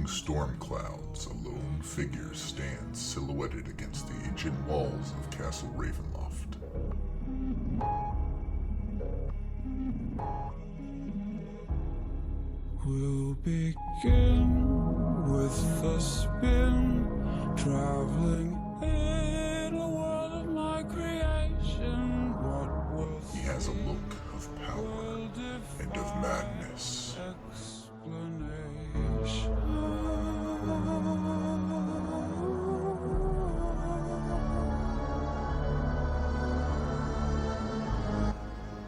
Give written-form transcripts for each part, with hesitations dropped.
Storm clouds, a lone figure stands silhouetted against the ancient walls of Castle Ravenloft. We'll begin with the spin, traveling in a world of my creation. What will he has a look of power and of madness.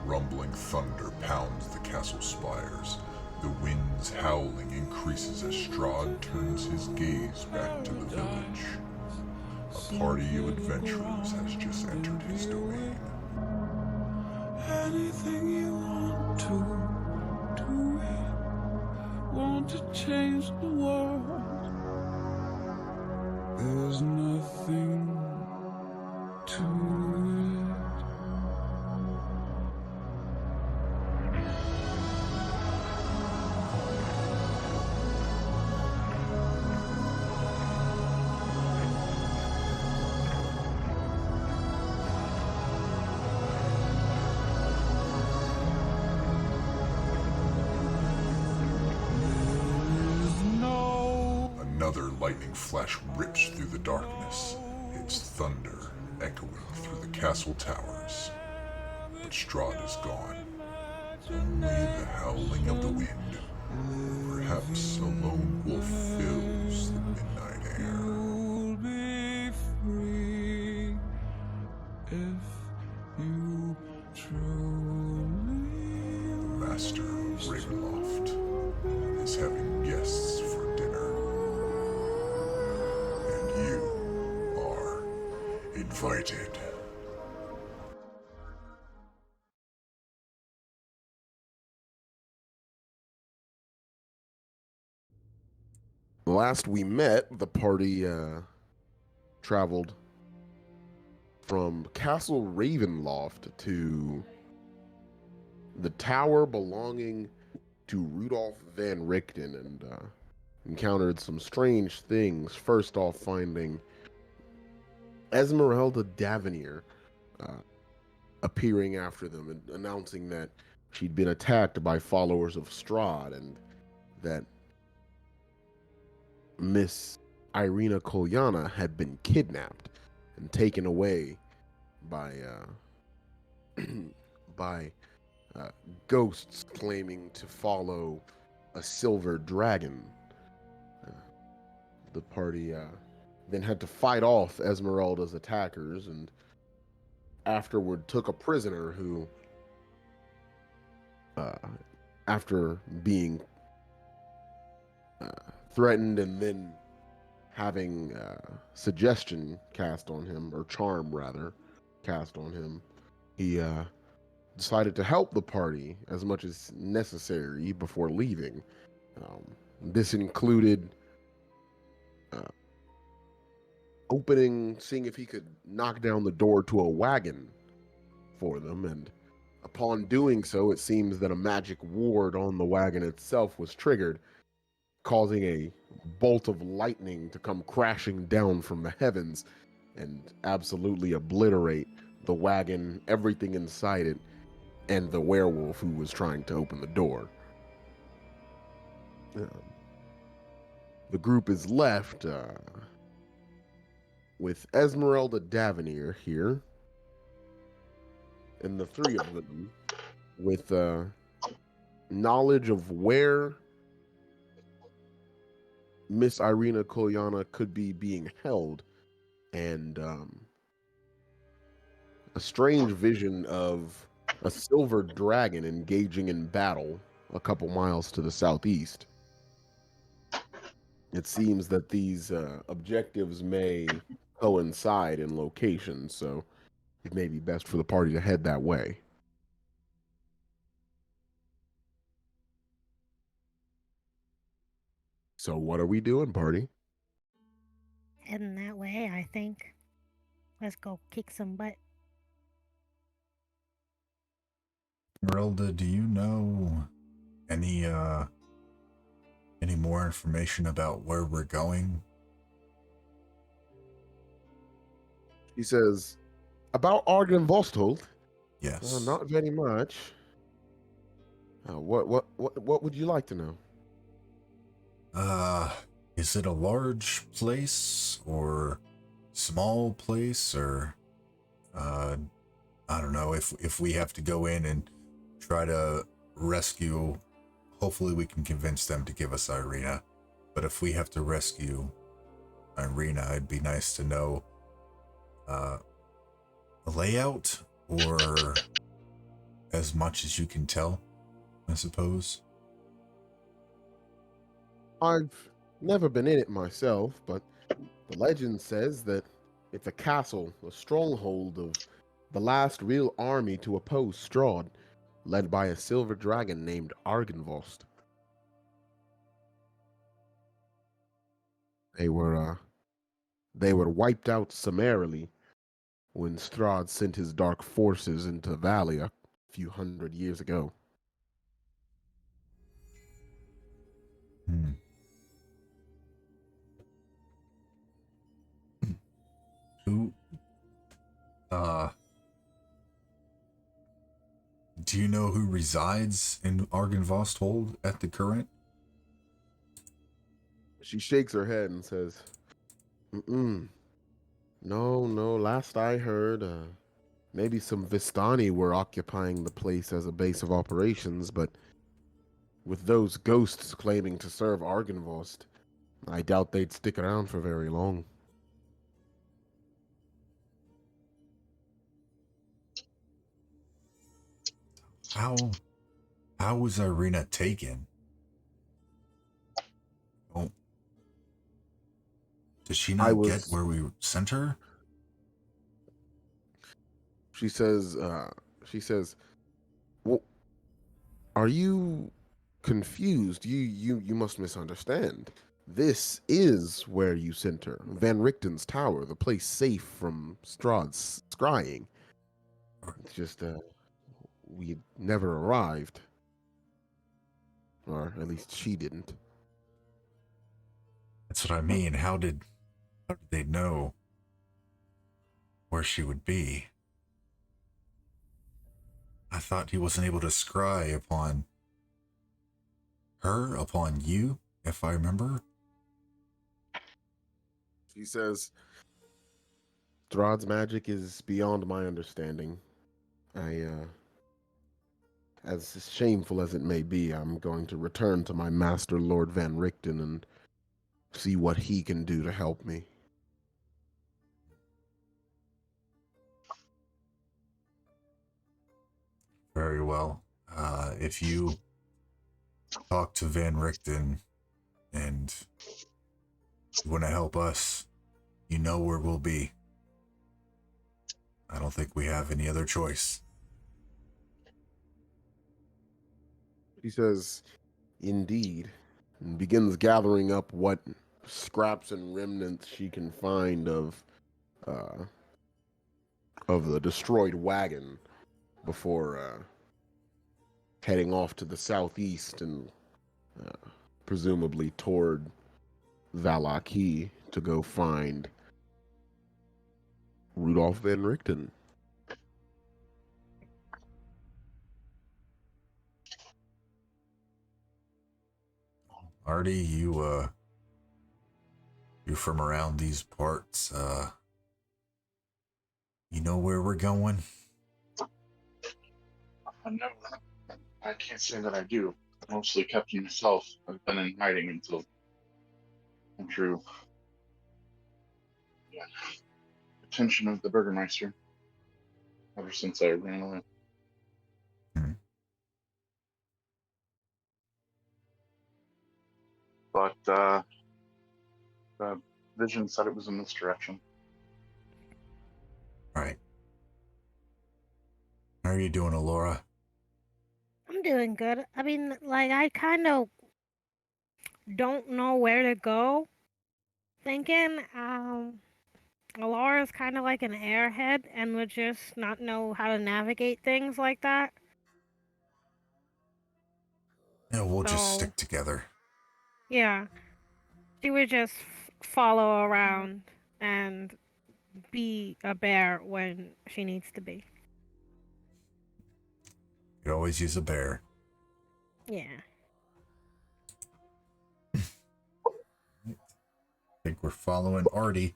Rumbling thunder pounds the castle spires. The wind's howling increases as Strahd turns his gaze back to the village. A party of adventurers has just entered his domain. Anything you want to do it. Want to change the world. There's nothing to it. Another lightning flash rips through the darkness, its thunder echoing through the castle towers. But Strahd is gone. Only the howling of the wind, or perhaps a lone wolf fills the midnight air. You'll be free if you truly. The Master of Ravenloft is having guests for dinner. You are invited. Last we met, the party traveled from Castle Ravenloft to the tower belonging to Rudolph van Richten and encountered some strange things. First off, finding Esmeralda Davenier appearing after them and announcing that she'd been attacked by followers of Strahd and that Miss Ireena Kolyana had been kidnapped and taken away by ghosts claiming to follow a silver dragon. The party then had to fight off Esmeralda's attackers and afterward took a prisoner who, after being threatened and then having suggestion cast on him, or charm rather, cast on him, he decided to help the party as much as necessary before leaving. This included seeing if he could knock down the door to a wagon for them, and upon doing so, it seems that a magic ward on the wagon itself was triggered, causing a bolt of lightning to come crashing down from the heavens and absolutely obliterate the wagon, everything inside it, and the werewolf who was trying to open the door. The group is left with Esmeralda Davenier here, and the three of them with knowledge of where Miss Ireena Kolyana could be being held, and a strange vision of a silver dragon engaging in battle a couple miles to the southeast. It seems that these objectives may coincide in location, so it may be best for the party to head that way. So, what are we doing, party? Heading that way, I think. Let's go kick some butt. Esmeralda, do you know any more information about where we're going? He says, about Argynvostholt, Yes. not very much. What would you like to know? Is it a large place or small place, or I don't know, if we have to go in and try to rescue, hopefully we can convince them to give us Ireena. But if we have to rescue Ireena, it'd be nice to know the layout, or as much as you can tell, I suppose. I've never been in it myself, but the legend says that it's a castle, a stronghold of the last real army to oppose Strahd, led by a silver dragon named Argynvost. They were wiped out summarily when Strahd sent his dark forces into Valley a few hundred years ago. Who, do you know who resides in Argynvostholt at the current? She shakes her head and says, "Mm-mm. No, last I heard, maybe some Vistani were occupying the place as a base of operations, but with those ghosts claiming to serve Argynvost, I doubt they'd stick around for very long." How was Ireena taken? Oh, did she I not get was, where we sent her? she says, well, are you confused? You must misunderstand. This is where you sent her. Van Richten's tower, the place safe from Strahd's scrying. It's just, we never arrived. Or at least she didn't. That's what I mean. How did they know where she would be? I thought he wasn't able to scry upon her, upon you, if I remember. She says, Strahd's magic is beyond my understanding. As shameful as it may be, I'm going to return to my master, Lord Van Richten, and see what he can do to help me. Very well. If you talk to Van Richten and you want to help us, you know where we'll be. I don't think we have any other choice. He says, indeed, and begins gathering up what scraps and remnants she can find of the destroyed wagon before heading off to the southeast and presumably toward Valaki to go find Rudolf Van Richten. Artie, you're from around these parts. You know where we're going? No, I can't say that I do. I mostly kept to myself. I've been in hiding until drew attention of the Burgermeister. ever since I ran away. Hmm. But the vision said it was in this direction. Right. How are you doing, Alora? I'm doing good. I mean, like, I kind of don't know where to go. Thinking, Alora's kind of like an airhead and would just not know how to navigate things like that. Yeah, we'll just So, stick together. yeah, she would just follow around and be a bear when she needs to be. You could always use a bear. Yeah. I think we're following Artie.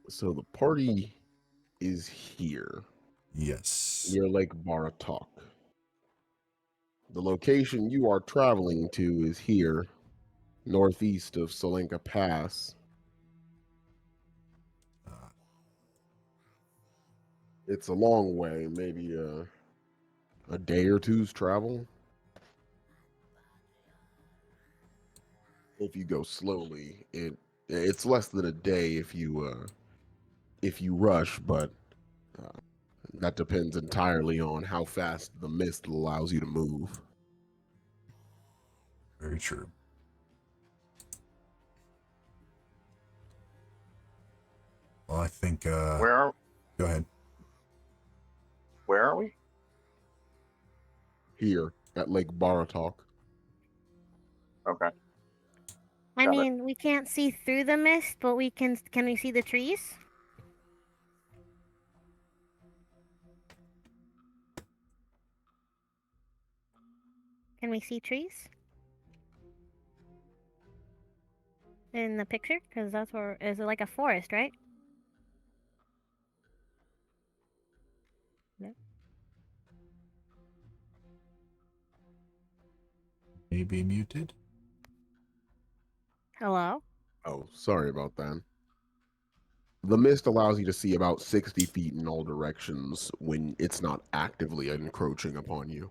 So the party is here Yes. near Lake Baratok. The location you are traveling to is here, northeast of Solenka Pass. Uh, It's a long way, maybe a day or two's travel. If you go slowly, it's less than a day if you rush, but uh, that depends entirely on how fast the mist allows you to move. very true. Well, I think, Where go ahead. are we? Here at Lake Baratok. Okay. I Got it. mean, we can't see through the mist, but we can we see the trees? Can we see trees? In the picture? Because that's where, is it like a forest, right? No. Maybe muted. Hello? Oh, sorry about that. The mist allows you to see about 60 feet in all directions when it's not actively encroaching upon you.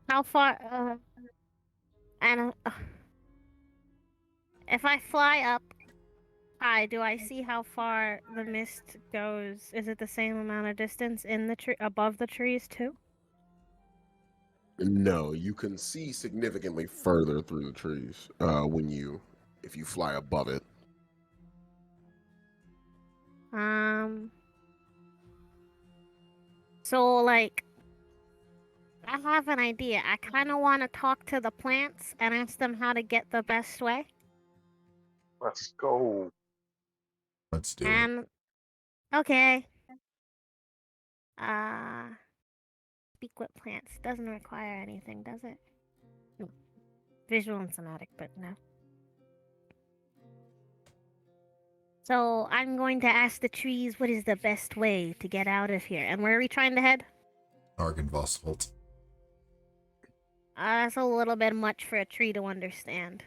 How far, and, if I fly up high, do I see how far the mist goes? Is it the same amount of distance in the tree, above the trees too? No, you can see significantly further through the trees if you fly above it. So, like, I have an idea. I kind of want to talk to the plants and ask them how to get the best way. Let's go. Let's do it. And, okay. Uh, Speak with plants. Doesn't require anything, does it? No. Visual and somatic, but no. So I'm going to ask the trees what is the best way to get out of here. And where are we trying to head? Argynvostholt. That's a little bit much for a tree to understand.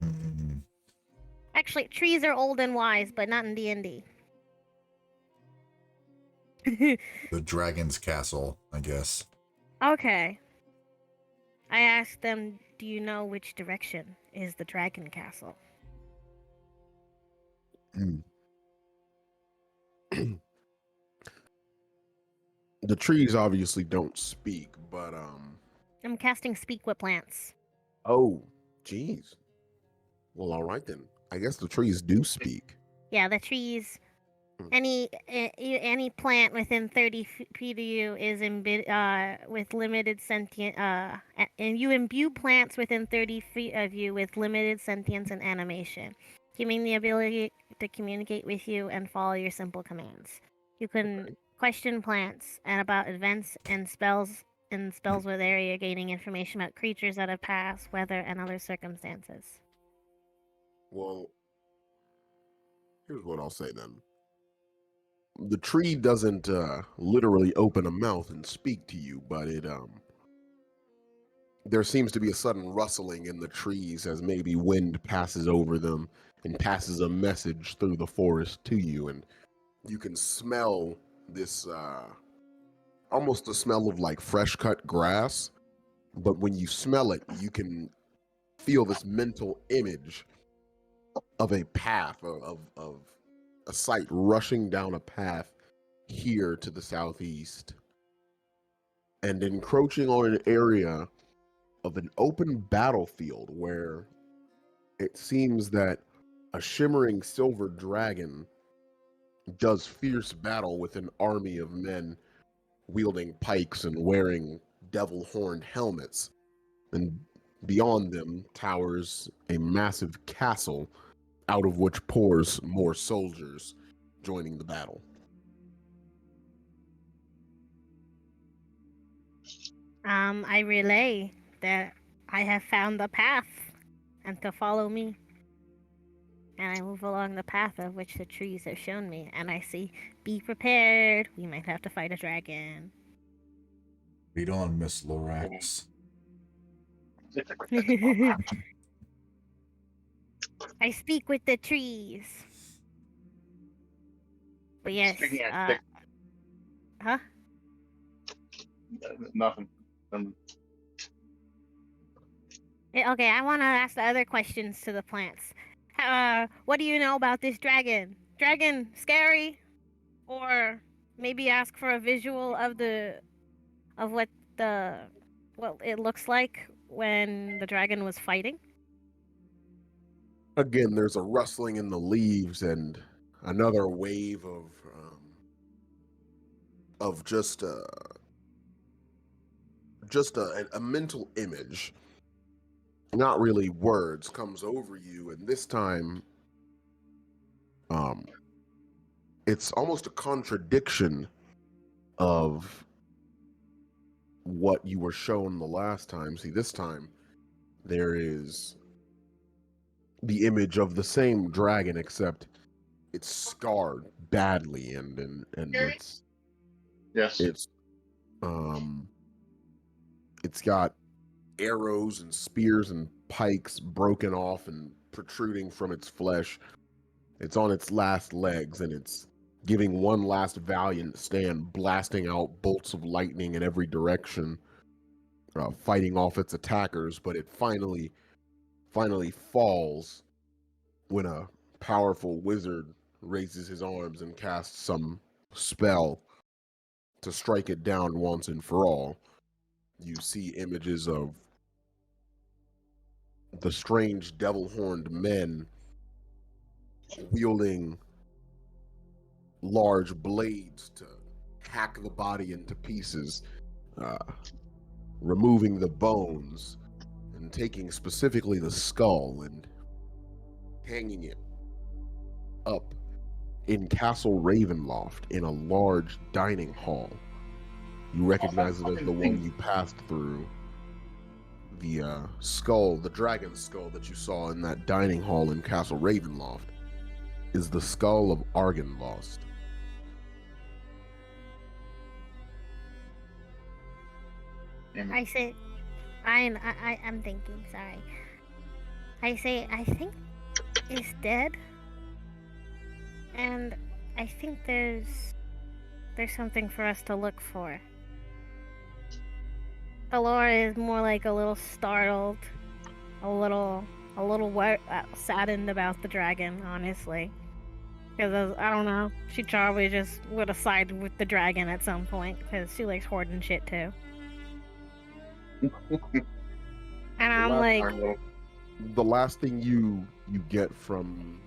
Mm, Actually, trees are old and wise, but not in D&D. the dragon's castle, I guess. Okay. I asked them, do you know which direction is the dragon castle? The trees obviously don't speak, but I'm casting speak with plants. oh, geez. Well, all right then. I guess the trees do speak. Yeah, the trees. Any plant within 30 feet of you is with limited sentient. And you imbue plants within 30 feet of you with limited sentience and animation, giving the ability to communicate with you and follow your simple commands. You can question plants and about events and spells with area, gaining information about creatures that have passed, weather, and other circumstances. Well, here's what I'll say then. the tree doesn't literally open a mouth and speak to you, but it there seems to be a sudden rustling in the trees as maybe wind passes over them and passes a message through the forest to you, and you can smell this almost the smell of like fresh cut grass, but when you smell it, you can feel this mental image of a path of a sight rushing down a path here to the southeast and encroaching on an area of an open battlefield where it seems that a shimmering silver dragon does fierce battle with an army of men wielding pikes and wearing devil horned helmets. And beyond them towers a massive castle out of which pours more soldiers joining the battle. I relay that I have found the path and to follow me. And I move along the path of which the trees have shown me, and I see, be prepared, we might have to fight a dragon. Read on, Miss Lorax. I speak with the trees. But yes, Speaking at huh? Nothing. Okay, I want to ask the other questions to the plants. What do you know about this dragon? Dragon scary? Or maybe ask for a visual of what it looks like when the dragon was fighting? Again, there's a rustling in the leaves and another wave of just a mental image, not really words, comes over you, and this time it's almost a contradiction of what you were shown the last time. See, this time there is the image of the same dragon, except it's scarred badly, and it's Yes. it's got arrows and spears and pikes broken off and protruding from its flesh. It's on its last legs, and it's giving one last valiant stand, blasting out bolts of lightning in every direction, fighting off its attackers. But it finally falls when a powerful wizard raises his arms and casts some spell to strike it down once and for all. You see images of the strange devil-horned men wielding large blades to hack the body into pieces, removing the bones and taking specifically the skull and hanging it up in Castle Ravenloft in a large dining hall. You recognize it as the one you passed through. The skull, the dragon skull that you saw in that dining hall in Castle Ravenloft, is the skull of Argynvost. I say, I'm thinking. Sorry. I say, I think he's dead, and I think there's something for us to look for. Alora is more like a little startled, a little saddened about the dragon, honestly. Because I don't know, she probably just would have sided with the dragon at some point because she likes hoarding shit too. And I'm like, the last thing you get from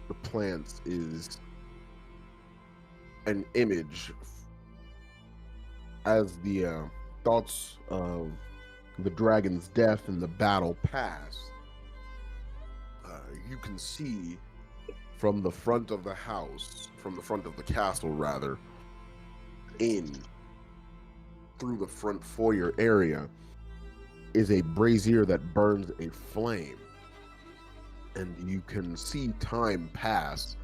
the plants is an image as the thoughts of the dragon's death and the battle pass. You can see from the front of the house, from the front of the castle rather, in through the front foyer area is a brazier that burns a flame, and you can see time pass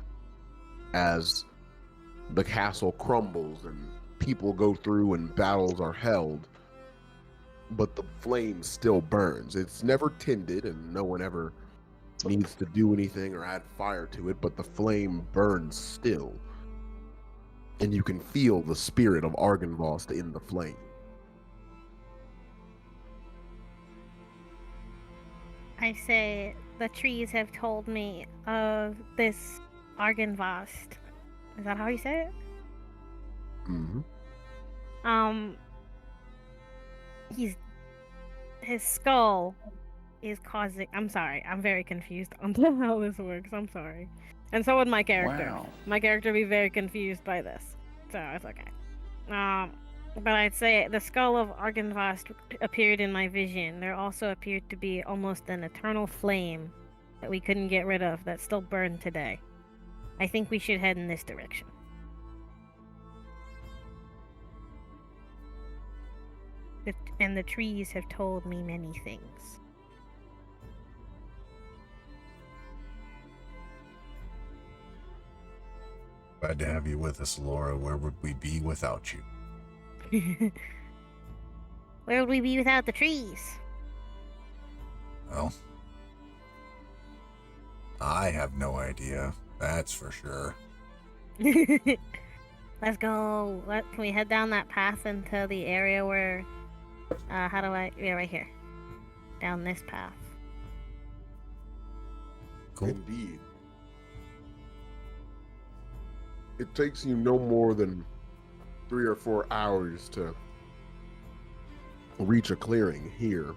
as the castle crumbles and people go through and battles are held, but the flame still burns. It's never tended, and no one ever needs to do anything or add fire to it, but the flame burns still. And you can feel the spirit of Argynvost in the flame. I say the trees have told me of this Argynvost. Is that how you say it? Mm-hmm. His skull is causing. I'm sorry. I'm very confused on how this works. I'm sorry. And so would my character. Wow. My character would be very confused by this. So it's okay. But I'd say the skull of Argynvost appeared in my vision. There also appeared to be almost an eternal flame that we couldn't get rid of that still burned today. I think we should head in this direction. And the trees have told me many things. Glad to have you with us, Alora. Where would we be without you? Where would we be without the trees? Well, I have no idea. That's for sure. Let's go. Can we head down that path into the area where... Yeah, right here. Down this path. Cool. Indeed. It takes you no more than 3 or 4 hours to reach a clearing here.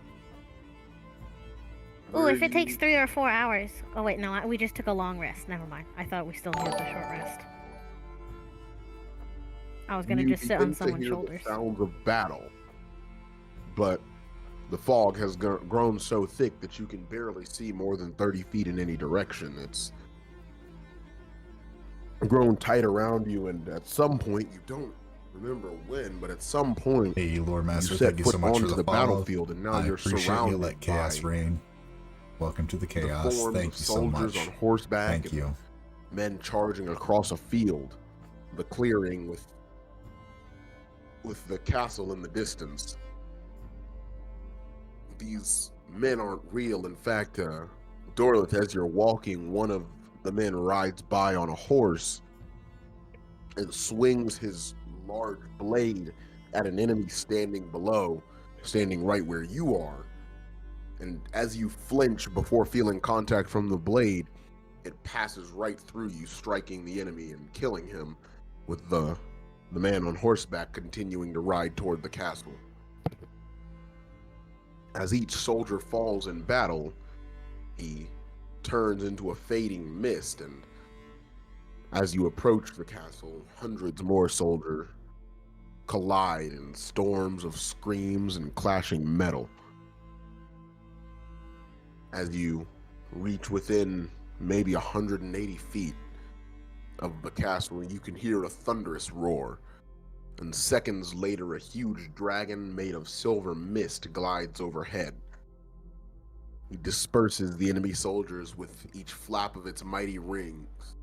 Ooh, if it takes 3 or 4 hours... Oh, wait, no, we just took a long rest. Never mind. I thought we still needed a short rest. I was gonna just sit on someone's shoulders. The sounds of battle, but the fog has grown so thick that you can barely see more than 30 feet in any direction. It's grown tight around you, and at some point, you don't remember when, but at some point, Hey, Lord Master, you set thank you foot so much for onto the the follow. battlefield, and now I you're appreciate surrounded you. Let chaos by reign. Welcome to the the chaos. forms Thank of you so soldiers much. on horseback. Thank and you. Men charging across a field, the clearing with the castle in the distance. These men aren't real. In fact, Dorlith, as you're walking, one of the men rides by on a horse and swings his large blade at an enemy standing below, standing right where you are. And as you flinch before feeling contact from the blade, it passes right through you, striking the enemy and killing him, with the man on horseback continuing to ride toward the castle. As each soldier falls in battle, he turns into a fading mist, and as you approach the castle, hundreds more soldiers collide in storms of screams and clashing metal. As you reach within maybe 180 feet of the castle, you can hear a thunderous roar, and seconds later a huge dragon made of silver mist glides overhead. He disperses the enemy soldiers with each flap of its mighty wings.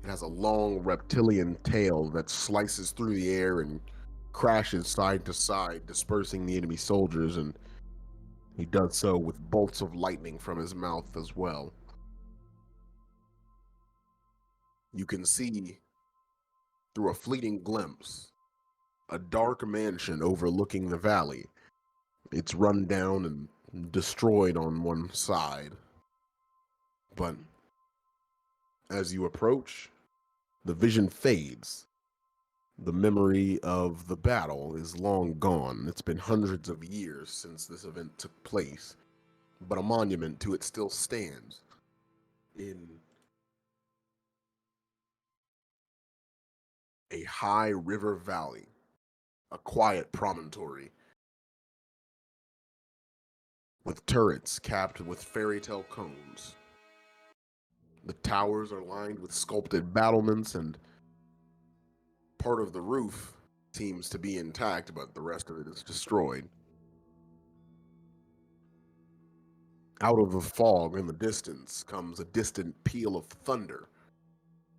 It has a long reptilian tail that slices through the air and crashes side to side, dispersing the enemy soldiers, and he does so with bolts of lightning from his mouth as well. You can see, through a fleeting glimpse, a dark mansion overlooking the valley. It's run down and destroyed on one side. But as you approach, the vision fades. The memory of the battle is long gone. It's been hundreds of years since this event took place, but a monument to it still stands in a high river valley, a quiet promontory with turrets capped with fairy tale cones. The towers are lined with sculpted battlements, and part of the roof seems to be intact, but the rest of it is destroyed. Out of the fog in the distance comes a distant peal of thunder,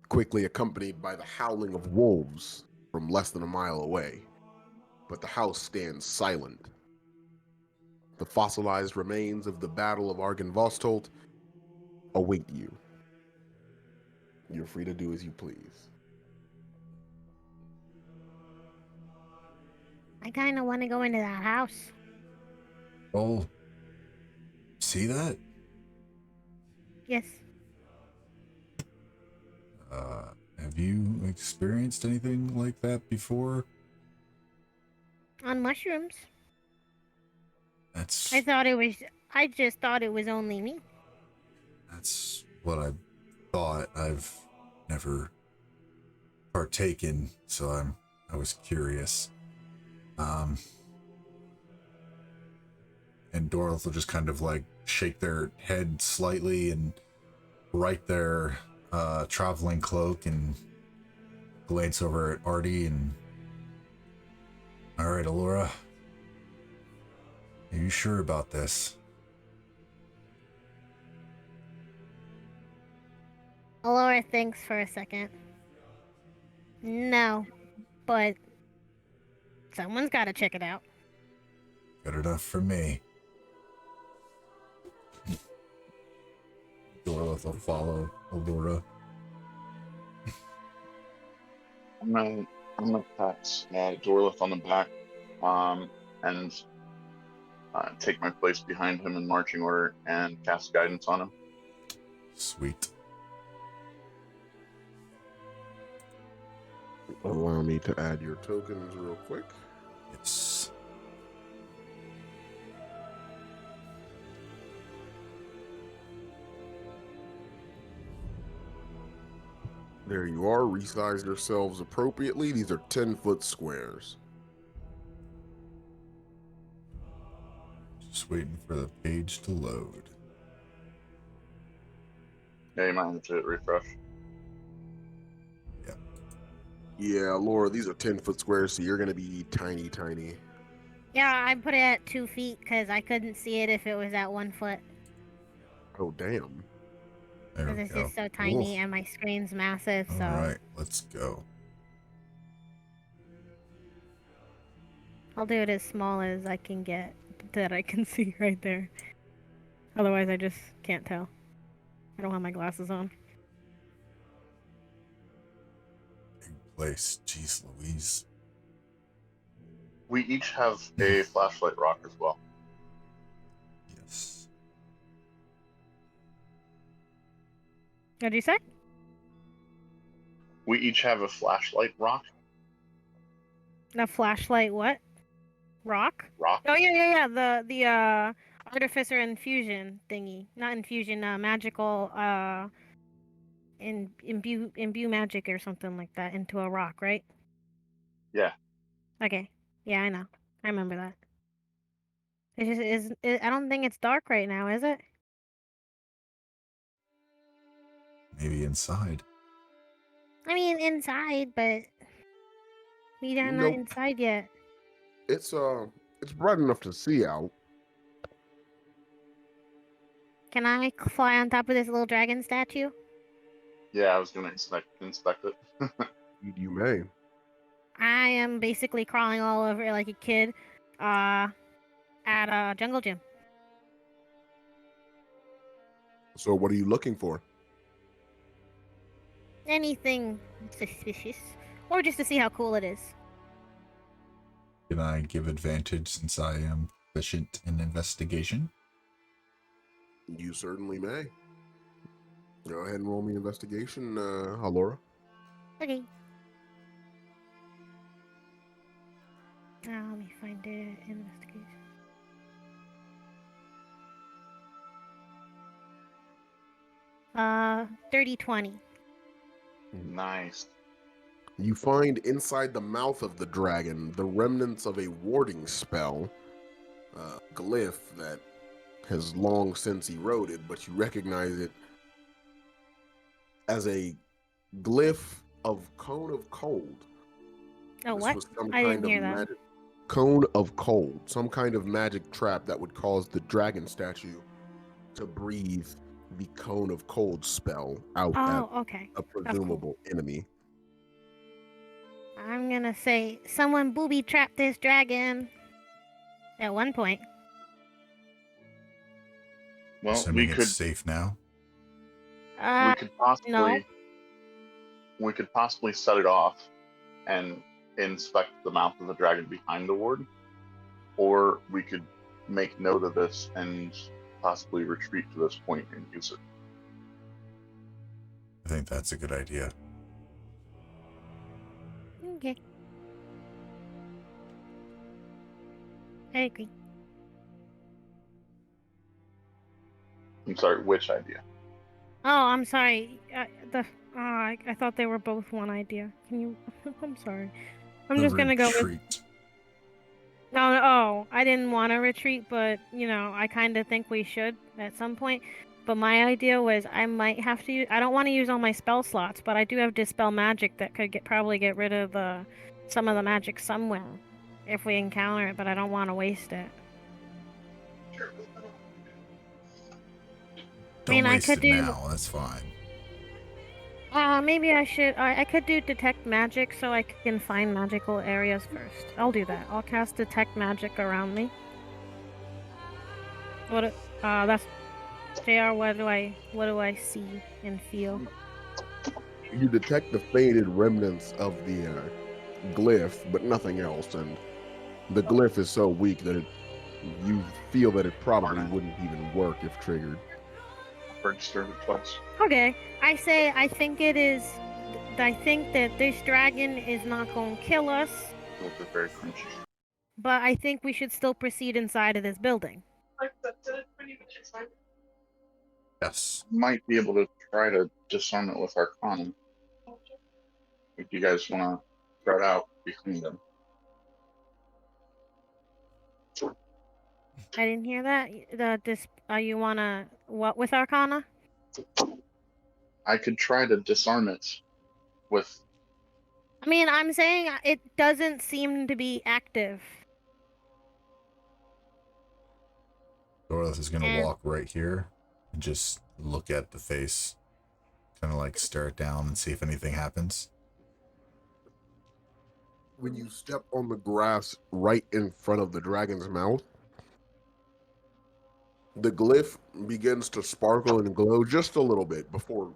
quickly accompanied by the howling of wolves from less than a mile away. But the house stands silent. The fossilized remains of the Battle of Argynvostholt await you. You're free to do as you please. I kind of want to go into that house. Oh, see that? Yes. Have you experienced anything like that before? On mushrooms. That's I just thought it was only me. that's what I thought. I've never partaken, so I was curious. And Dorothy will just kind of like shake their head slightly and right their traveling cloak and glance over at Artie and, all right, Alora, are you sure about this? Alora thinks for a second. No, but someone's got to check it out. Good enough for me. Dorothy will follow Alora. I'm gonna pat Dorlith on the back, and take my place behind him in marching order and cast guidance on him. Sweet. Allow me to add your tokens real quick. Yes. There you are. Resize yourselves appropriately. These are 10-foot squares. Just waiting for the page to load. Yeah, you might have to refresh. Yeah, Laura, these are 10-foot squares, so you're going to be tiny, tiny. Yeah, I put it at 2 feet because I couldn't see it if it was at 1 foot. Oh, damn. There Because we it's go. just so tiny Oof. and my screen's massive, so. All right, let's go. I'll do it as small as I can get that I can see right there. Otherwise, I just can't tell. I don't have my glasses on. Big place. Jeez Louise. We each have a flashlight rock as well. Yes. What'd you say? We each have a flashlight rock. A flashlight what? Rock? Rock. Oh yeah. The artificer infusion thingy. Not infusion, magical imbue magic or something like that into a rock, right? Yeah. Okay. Yeah, I know. I remember that. I don't think it's dark right now, is it? Maybe inside. I mean inside, but we are not Nope. inside yet. It's bright enough to see out. Can I fly on top of this little dragon statue? Yeah, I was gonna inspect it. You may. I am basically crawling all over it like a kid at a jungle gym. So what are you looking for? Anything suspicious. Or just to see how cool it is. Can I give advantage since I am proficient in investigation? You certainly may. Go ahead and roll me investigation, Alora. Okay. Now let me find it. Investigation. Dirty 20. Nice. You find inside the mouth of the dragon the remnants of a warding spell, glyph that has long since eroded, but you recognize it as a glyph of Cone of Cold. Oh, This what? was some I kind didn't of hear that. magic Cone of Cold, some kind of magic trap that would cause the dragon statue to breathe the cone of cold spell out at Oh, okay. a That's cool. presumable enemy. I'm gonna say someone booby trapped this dragon. At one point. Well, Assuming it's safe now. we could possibly no. we could possibly set it off and inspect the mouth of the dragon behind the ward, or we could make note of this and possibly retreat to this point and use it. I think that's a good idea. Okay. I agree. I'm sorry, which idea? Oh, I'm sorry. I thought they were both one idea. Can you? I'm sorry. I'm just gonna go with. Retreat. No, oh, I didn't want to retreat, but I kind of think we should at some point. But my idea was I might have to. I don't want to use all my spell slots, but I do have dispel magic that could probably get rid of some of the magic somewhere if we encounter it. But I don't want to waste it. Don't I waste could it do. now. That's fine. Maybe I should. I could do detect magic so I can find magical areas first. I'll do that. I'll cast detect magic around me. That's JR. What do I see and feel? You detect the faded remnants of the glyph, but nothing else, and the glyph is so weak that you feel that it probably wouldn't even work if triggered. Registered twice. Okay, I think it is. I think that this dragon is not going to kill us, Those are very crunchy. but I think we should still proceed inside of this building. Yes. Might be able to try to disarm it with Arcana. If you guys want to spread out behind them. I didn't hear that. You wanna what with Arcana? I could try to disarm it with. I'm saying it doesn't seem to be active. Dorothy is going to And- walk right here and just look at the face. Kind of like stare it down and see if anything happens. When you step on the grass right in front of the dragon's mouth, the glyph begins to sparkle and glow just a little bit before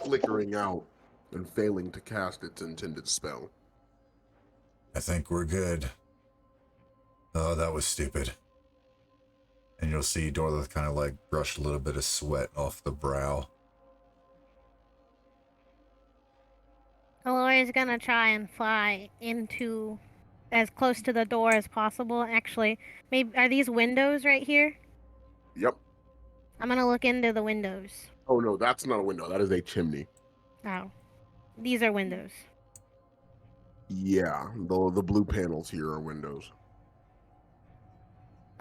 flickering out and failing to cast its intended spell. I think we're good. Oh, that was stupid. And you'll see Dorothy kind of like brush a little bit of sweat off the brow. Alora is gonna try and fly into as close to the door as possible. Actually, maybe are these windows right here? Yep. I'm gonna look into the windows. Oh no, that's not a window. That is a chimney. Oh, these are windows. Yeah, the blue panels here are windows.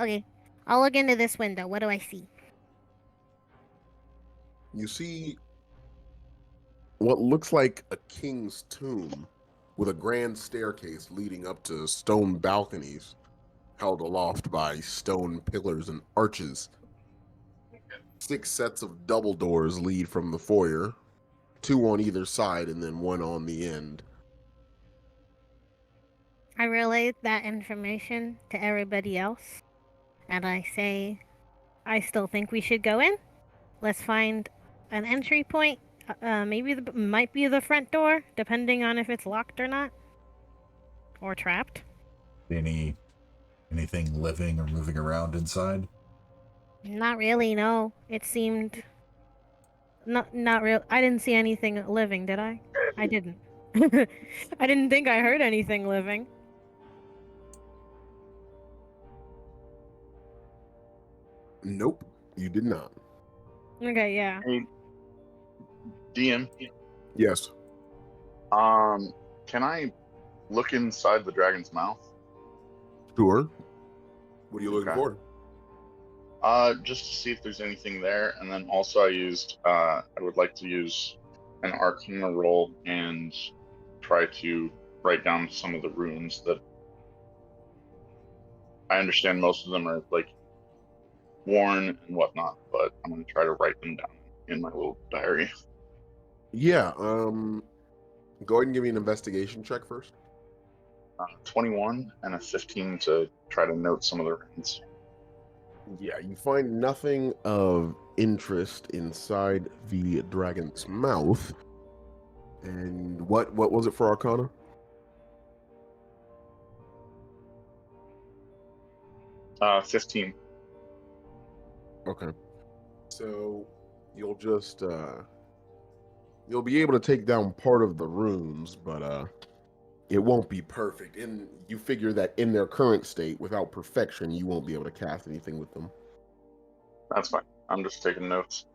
Okay, I'll look into this window. What do I see? You see what looks like a king's tomb with a grand staircase leading up to stone balconies held aloft by stone pillars and arches. 6 sets of double doors lead from the foyer, 2 on either side and then 1 on the end. I relay that information to everybody else, and I say, I still think we should go in. Let's find an entry point. Maybe might be the front door, depending on if it's locked or not, or trapped. Anything living or moving around inside? Not really. No, it seemed not real. I didn't see anything living, did I? I didn't. I didn't think I heard anything living. Nope, you did not. Okay, yeah. Hey, DM. Yes. Can I look inside the dragon's mouth? Sure. What are you looking Okay. for? Just to see if there's anything there, and then also I would like to use an Arcana roll and try to write down some of the runes that I understand most of them are like worn and whatnot, but I'm going to try to write them down in my little diary. Yeah. Go ahead and give me an investigation check first. 21 and a 15 to try to note some of the runes. Yeah, you find nothing of interest inside the dragon's mouth. And what was it for Arcana? 15. Okay. So you'll just you'll be able to take down part of the runes, but it won't be perfect. And you figure that in their current state, without perfection, you won't be able to cast anything with them. That's fine. I'm just taking notes.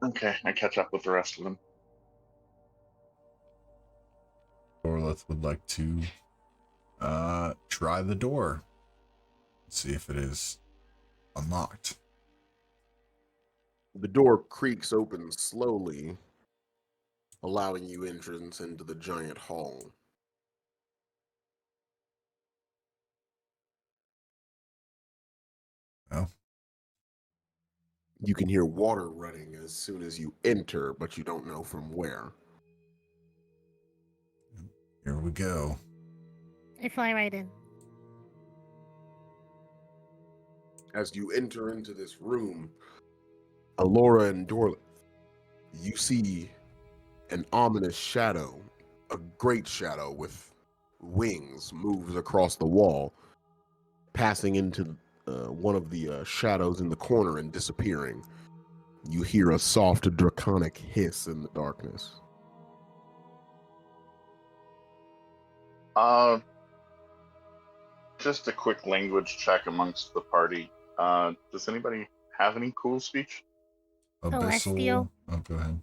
Okay, I catch up with the rest of them. Orleth would like to try the door. See if it is unlocked. The door creaks open slowly, allowing you entrance into the giant hall. Oh, You can hear water running as soon as you enter, but you don't know from where. here we go. I fly right in. As you enter into this room, Alora and Dorlith, you see an ominous shadow, a great shadow with wings, moves across the wall, passing into one of the shadows in the corner and disappearing. You hear a soft draconic hiss in the darkness. Just a quick language check amongst the party. Does anybody have any cool speech? Abyssal. Celestial. Oh, go ahead.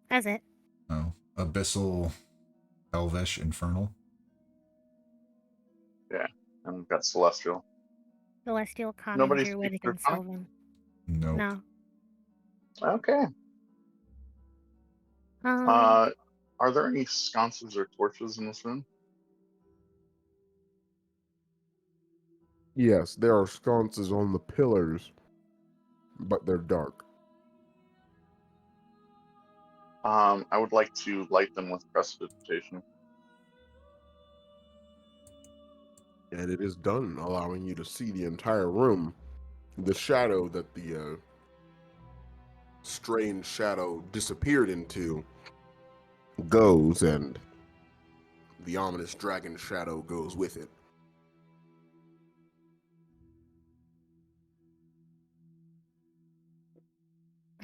That's it. Oh, Abyssal, Elvish, Infernal. Yeah, and we've got Celestial. Celestial, Common, Nobody Druidic, speaks and Draconic? Sylvan. Nope. No. Okay. Are there any sconces or torches in this room? Yes, there are sconces on the pillars, but they're dark. I would like to light them with prestidigitation. And it is done, allowing you to see the entire room. The shadow that the strange shadow disappeared into goes, and the ominous dragon shadow goes with it.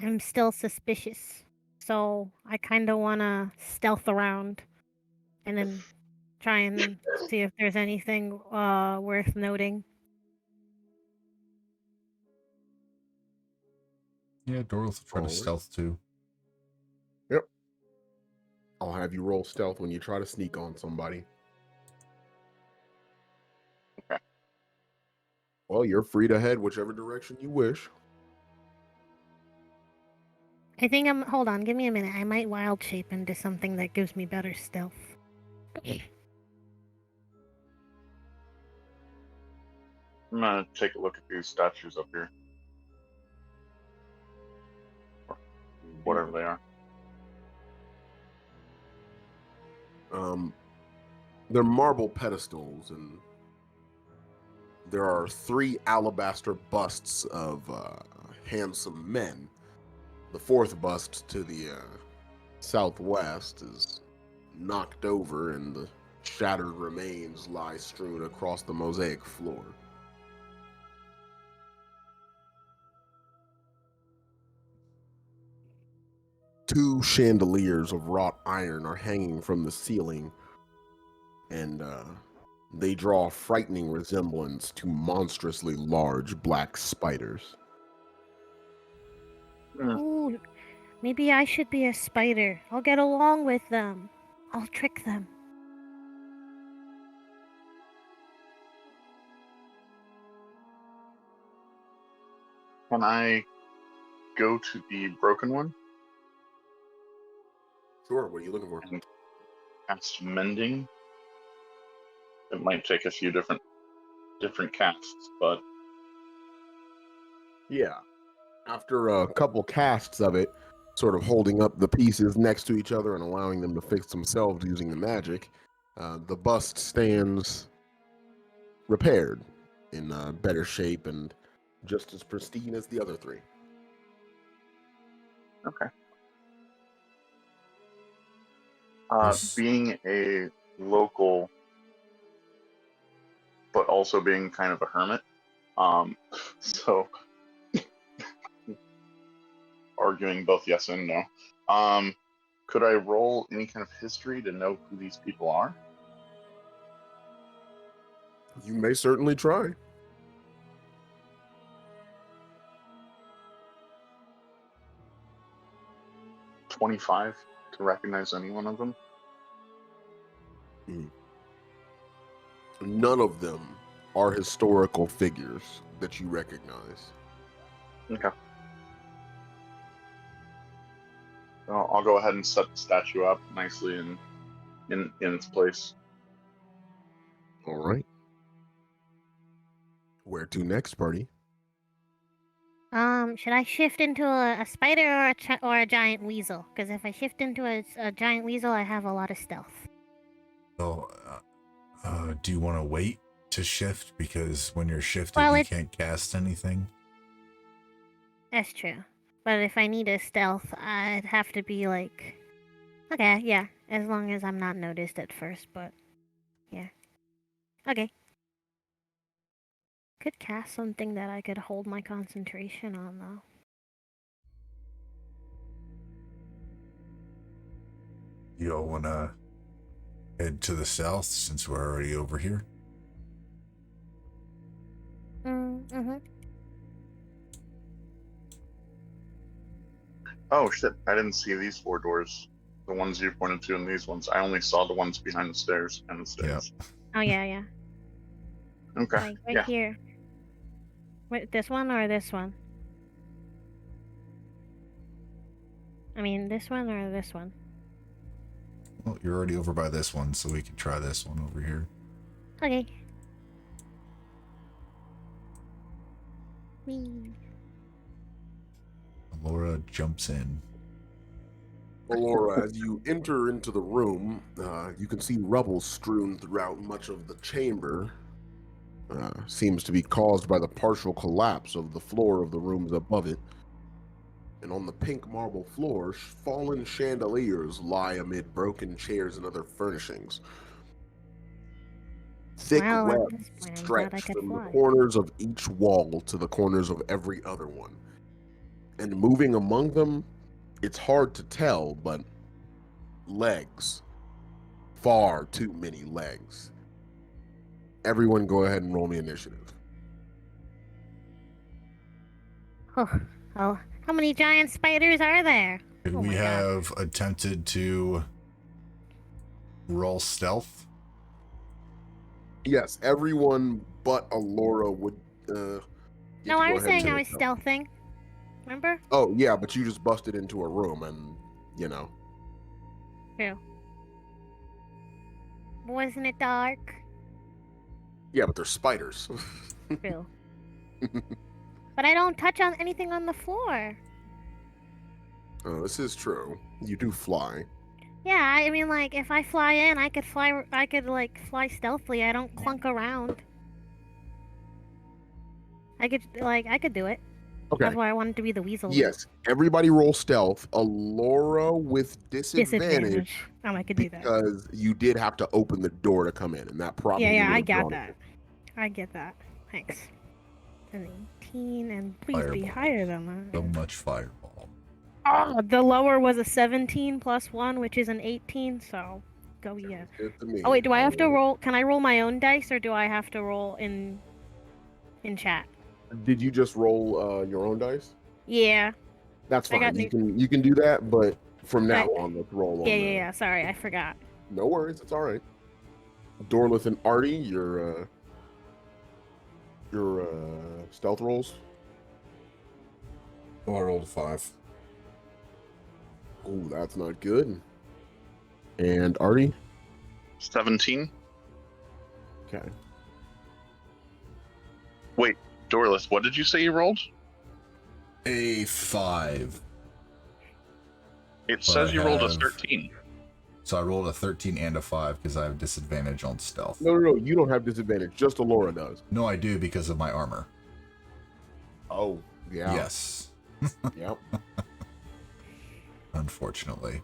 I'm still suspicious, so I kind of want to stealth around and then try and see if there's anything worth noting. Yeah, Dorothy will try to Alright. stealth too. Yep. I'll have you roll stealth when you try to sneak on somebody. Okay. Well, you're free to head whichever direction you wish. I think I'm. Hold on, give me a minute. I might wild shape into something that gives me better stealth. I'm gonna take a look at these statues up here. Or whatever they are. They're marble pedestals, and there are 3 alabaster busts of handsome men. The 4th bust to the southwest is knocked over, and the shattered remains lie strewn across the mosaic floor. Two chandeliers of wrought iron are hanging from the ceiling, and they draw a frightening resemblance to monstrously large black spiders. Ooh, maybe I should be a spider. I'll get along with them. I'll trick them. Can I go to the broken one Sure, what are you looking for? and cast mending? It might take a few different different casts, but Yeah. After a couple casts of it, sort of holding up the pieces next to each other and allowing them to fix themselves using the magic, the bust stands repaired in better shape and just as pristine as the other three. okay. Yes. Being a local, but also being kind of a hermit, so arguing both yes and no. Could I roll any kind of history to know who these people are? You may certainly try. 25 to recognize any one of them. None of them are historical figures that you recognize. Okay. Well, I'll go ahead and set the statue up nicely in its place. All right. Where to next, party? Should I shift into a spider or a giant weasel? Because if I shift into a giant weasel, I have a lot of stealth. So, do you want to wait to shift? Because when you're shifted, Well, you can't cast anything. That's true. But if I need a stealth, I'd have to be like... Okay, yeah. As long as I'm not noticed at first, but... Yeah. Okay. Could cast something that I could hold my concentration on, though. You all want to head to the south since we're already over here? Mm-hmm. Oh shit, I didn't see these 4 doors. The ones you pointed to and these ones. I only saw the ones behind the stairs and the stairs. Oh, yeah. Okay. Like, right yeah. here. Wait, this one or this one? I mean, this one or this one? Well, you're already over by this one, so we can try this one over here. Okay. Whee. Alora jumps in. Alora, as you enter into the room, you can see rubble strewn throughout much of the chamber. Seems to be caused by the partial collapse of the floor of the rooms above it. And on the pink marble floor, fallen chandeliers lie amid broken chairs and other furnishings. Thick Well, at webs this point, I'm glad I stretch could from the fly. corners of each wall to the corners of every other one. And moving among them, it's hard to tell, but legs. Far too many legs. Everyone go ahead and roll me initiative. Oh, how many giant spiders are there? Could Oh we my God. have attempted to roll stealth? Yes, everyone but Alora would get No, to I go was ahead and saying I take was it. stealthing. Remember? Oh, yeah, but you just busted into a room and, you know. True. Wasn't it dark? Yeah, but they're spiders. True. But I don't touch on anything on the floor. This is true. You do fly. Yeah, I mean, like, if I fly in, I could fly stealthily. I don't clunk around. I could do it. Okay. That's why I wanted to be the weasel. route. Yes, everybody roll stealth. Alora with disadvantage. I could do that. Because you did have to open the door to come in, and that probably Yeah, I would've got drawn that. it. I get that. Thanks. An 18, and please be Fireball. higher than So that. much fireball. Oh, the lower was a 17 plus 1, which is an 18, so go yeah. Good to me. Oh wait, do I have to Alright. roll? Can I roll my own dice, or do I have to roll in chat? Did you just roll your own dice? Yeah. That's I got fine. You can do that, but from now Right. on, let's roll on Yeah. Sorry, I forgot. No worries, it's all right. Dorlith and Artie, your stealth rolls. Oh, I rolled a 5. Oh, that's not good. And Artie, 17. okay. Wait, Dorlith, what did you say you rolled? A 5. It But says I you rolled a have- 13. So I rolled a 13 and a 5 because I have disadvantage on stealth. No, you don't have disadvantage. Just Alora does. No, I do because of my armor. Oh, yeah. Yes. Yep. And Unfortunately.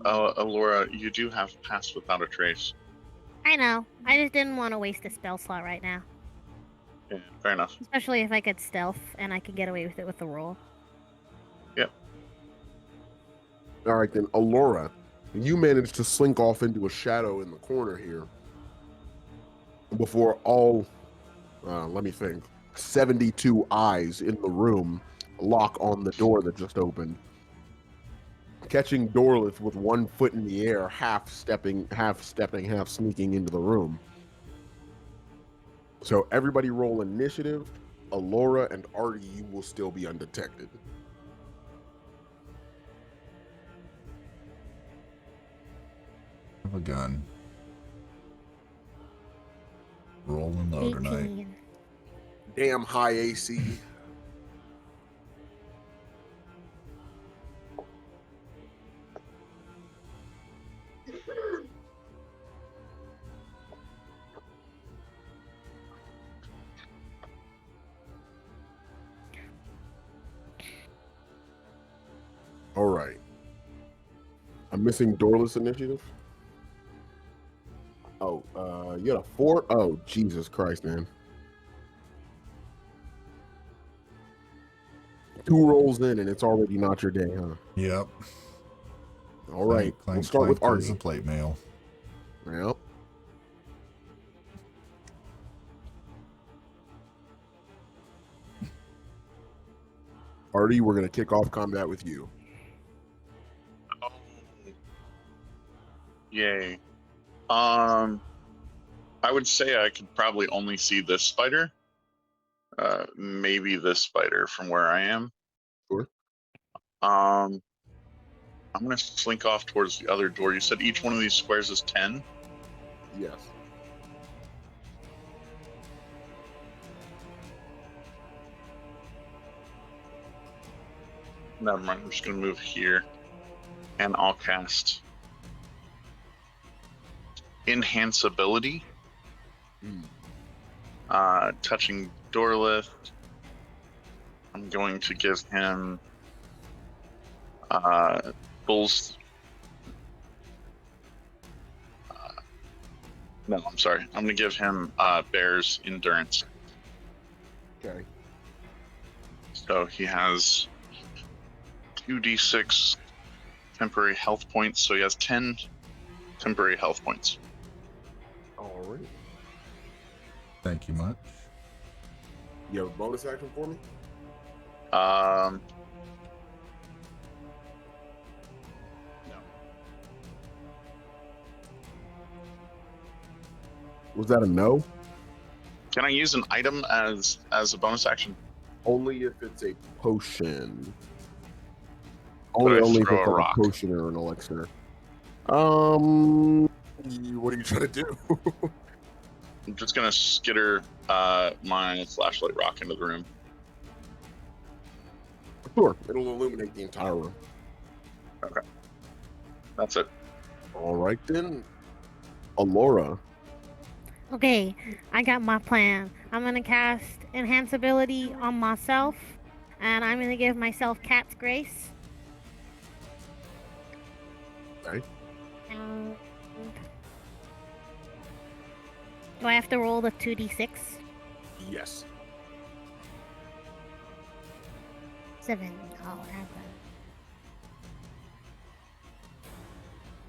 Alora, you do have Pass Without a Trace. I know. I just didn't want to waste a spell slot right now. Yeah, fair enough. Especially if I could stealth and I could get away with it with the roll. Yep. All right, then, Alora, you managed to slink off into a shadow in the corner here before all, let me think, 72 eyes in the room lock on the door that just opened. Catching Dorlith with 1 foot in the air, half stepping, half sneaking into the room. So everybody roll initiative. Alora and Artie, you will still be undetected. I have a gun. Rolling low tonight. 18. Damn high AC. All right. I'm missing Dorless initiative. Oh, you got a 4? Oh, Jesus Christ, man. 2 rolls in and it's already not your day, huh? Yep. All right. Clank, We'll start with clank goes Artie. the plate mail. Yep. Artie, we're going to kick off combat with you. Oh. Yay. I would say I could probably only see this spider. Maybe this spider from where I am. Sure. I'm gonna slink off towards the other door. You said each one of these squares is 10? Yes. Never mind, I'm just gonna move here. And I'll cast Enhanceability. Touching Dorlith. I'm going to give him Bull's. No, I'm sorry. I'm going to give him Bear's Endurance. Okay. So he has 2d6 temporary health points. So he has 10 temporary health points. All right. Thank you much. You have a bonus action for me? No. Was that a no? Can I use an item as a bonus action? Only if it's a potion. Could I Only if throw it's a like rock? a potion or an elixir. What are you trying to do? I'm just gonna skitter my flashlight rock into the room. Sure, it'll illuminate the entire room. Okay. That's it. All right then. Alora. Okay, I got my plan. I'm gonna cast Enhance Ability on myself, and I'm gonna give myself Cat's Grace. Okay. And do I have to roll the 2d6? Yes. 7. I'll have that.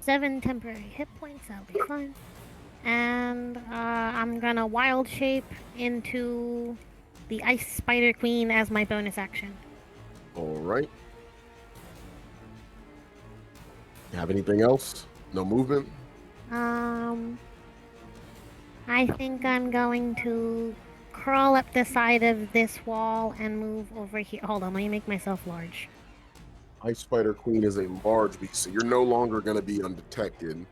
7 temporary hit points. That'll be fine. And I'm gonna wild shape into the Ice Spider Queen as my bonus action. All right. You have anything else? No movement? I think I'm going to crawl up the side of this wall and move over here. Hold on, let me make myself large. Ice Spider Queen is a large beast, so you're no longer going to be undetected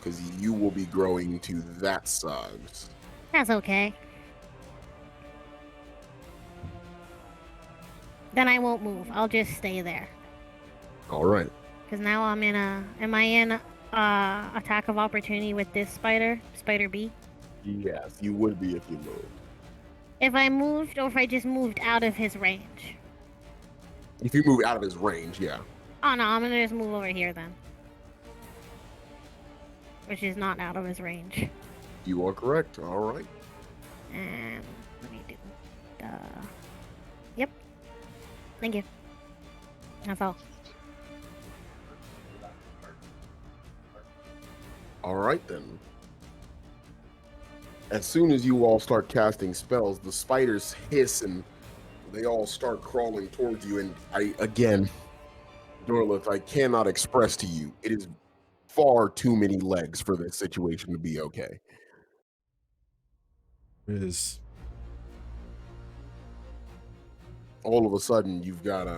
because you will be growing to that size. That's okay. Then I won't move. I'll just stay there. All right. Because now I'm in a. Am I in attack of opportunity with this spider? Spider B? Yes, you would be if you moved. If I moved or if I just moved out of his range? If you move out of his range, yeah. Oh no, I'm gonna just move over here then. Which is not out of his range. You are correct. All right. And let me do. Yep. Thank you. That's all. All right then. As soon as you all start casting spells, the spiders hiss and they all start crawling towards you. And Dorlith, I cannot express to you, it is far too many legs for this situation to be okay. It is. All of a sudden, you've got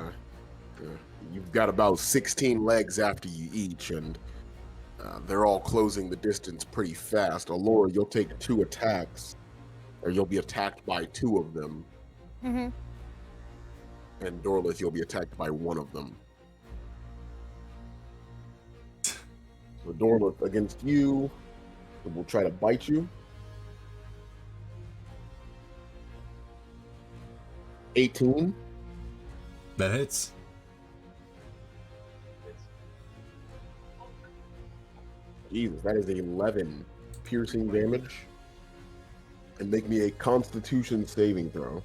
about 16 legs after you each, and they're all closing the distance pretty fast. Alora, you'll take 2 attacks, or you'll be attacked by 2 of them. Mm-hmm. And Dorlith, you'll be attacked by 1 of them. So Dorlith against you, will try to bite you. 18. That hits. Jesus, that is 11 piercing damage. And make me a Constitution saving throw.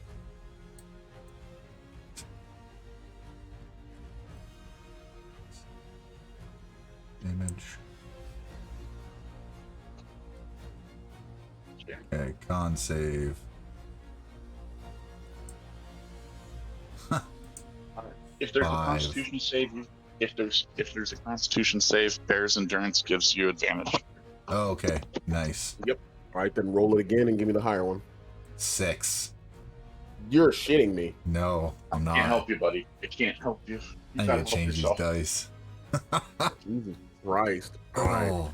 Damage. Okay, con save. If there's 5. a Constitution save, if there's a Constitution save, Bear's Endurance gives you advantage. Oh, okay, nice. Yep. All right, then roll it again and give me the higher one. 6. You're shitting me. No, I'm not. Can't help you, buddy. I can't help you. You I gotta need to help change yourself. these dice. Jesus Christ. All right. Oh,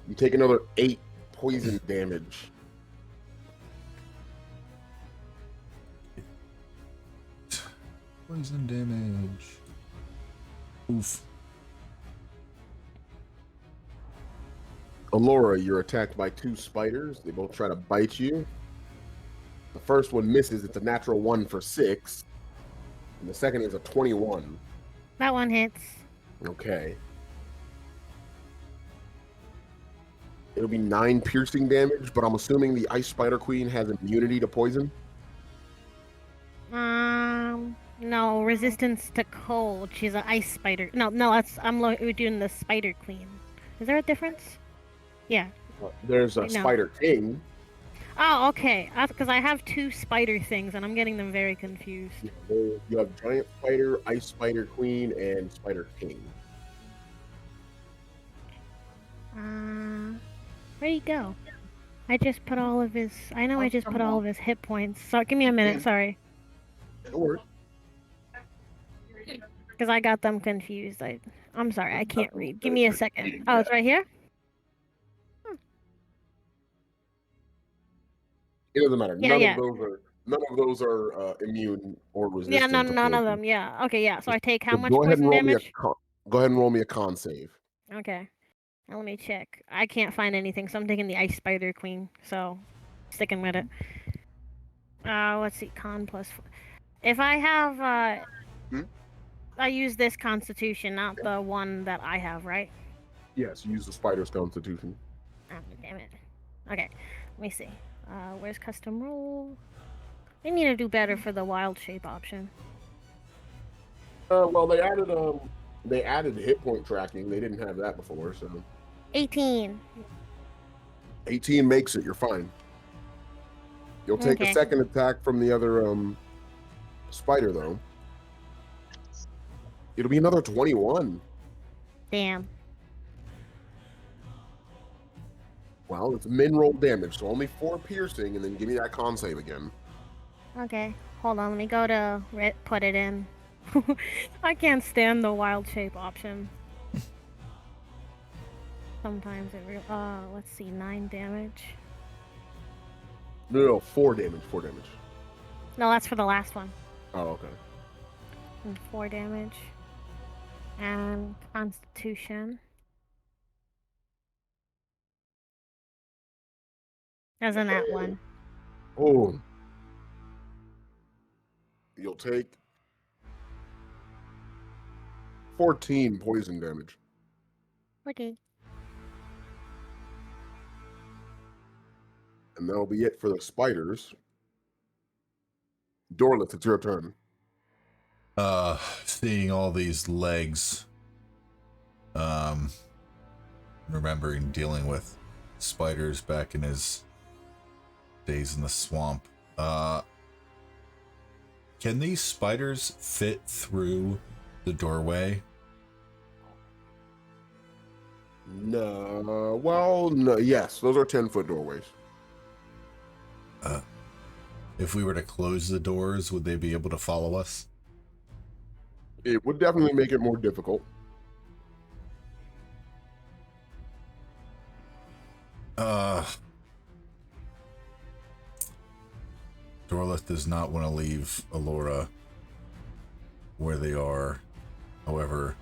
You take another 8 poison damage. poison damage. Oof. Alora, you're attacked by 2 spiders. They both try to bite you. The first one misses. It's a natural 1 for 6. And the second is a 21. That one hits. Okay. It'll be 9 piercing damage, but I'm assuming the Ice Spider Queen has immunity to poison. No, resistance to cold. She's an ice spider. No, we're doing the Spider Queen. Is there a difference? Yeah. There's a No. Spider King. Oh, okay. Because I have 2 spider things, and I'm getting them very confused. You have Giant Spider, Ice Spider Queen, and Spider King. Where'd he go? I just put all of his. I know I just put all of his hit points. So give me a minute. Sorry. Don't worry. Because I got them confused. I'm sorry, I can't read. Give me a second. Oh, it's right here? It doesn't matter. Yeah, None of those are immune or resistant. Yeah, to none of poison. them. Yeah. Okay, yeah. So I take how So much go ahead poison and roll damage? Go ahead and roll me a con save. Okay. Now let me check. I can't find anything, so I'm taking the Ice Spider Queen. So, sticking with it. Let's see. Con plus. If I have, I use this Constitution, not the one that I have, right? Yes, use the Spider's Constitution. Oh, damn it. Okay. Let me see. Where's custom roll? They need to do better for the wild shape option. Well, they added hit point tracking. They didn't have that before, so 18. 18 makes it. You're fine. You'll take Okay. a second attack from the other spider, though. It'll be another 21. Damn. Well, it's min roll damage, so only 4 piercing, and then give me that con save again. Okay. Hold on. Let me go to put it in. I can't stand the wild shape option. Sometimes it let's see, 9 damage. No, 4 damage. 4 damage. No, that's for the last one. Oh, okay. And 4 damage. And Constitution. As in that one. Oh. You'll take 14 poison damage. Okay. And that'll be it for the spiders. Dorlith, it's your turn. Seeing all these legs, remembering dealing with spiders back in his days in the swamp, can these spiders fit through the doorway? No, well, no, yes, those are 10-foot doorways. If we were to close the doors, would they be able to follow us? It would definitely make it more difficult. Dorlith does not want to leave Alora where they are. However,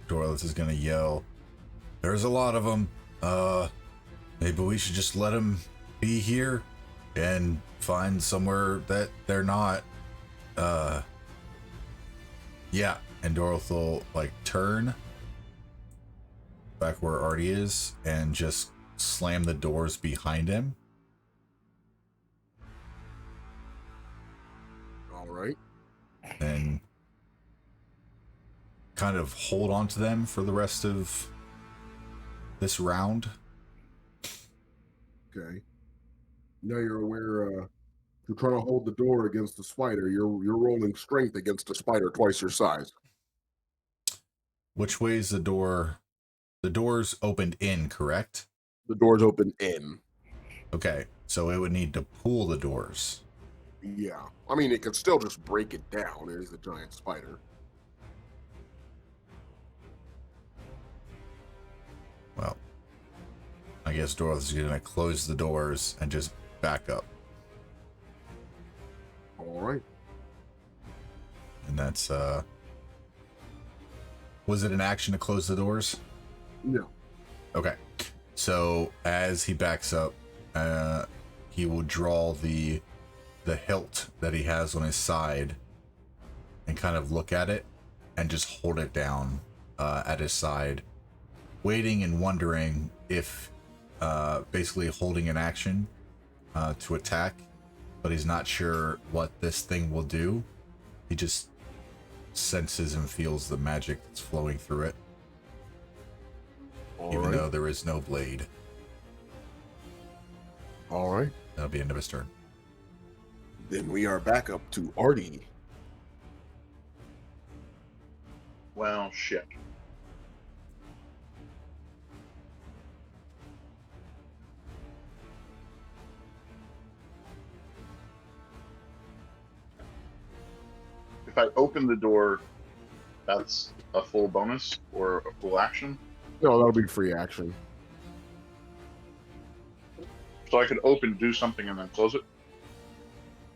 Dorlith is going to yell, "There's a lot of them. Maybe we should just let them be here and find somewhere that they're not." Yeah, and Dorlith will like turn back where Artie is and just slam the doors behind him. All right. And kind of hold on to them for the rest of this round. Okay. Now you're aware, you're trying to hold the door against the spider. You're rolling strength against a spider twice your size. Which way is the door? The door's opened in, correct? The door's open in. Okay, so it would need to pull the doors. Yeah. I mean, it could still just break it down. It is a giant spider. Well, I guess Dorothy's gonna close the doors and just back up. All right. And that's, was it an action to close the doors? No. Okay. So as he backs up, he will draw the hilt that he has on his side and kind of look at it and just hold it down at his side, waiting and wondering if basically holding an action to attack, but he's not sure what this thing will do. He just senses and feels the magic that's flowing through it, even though there is no blade. All right. That'll be the end of his turn. Then we are back up to Artie. Well, shit. If I open the door, that's a full bonus or a full action? No, that'll be free action. So I could open, do something, and then close it?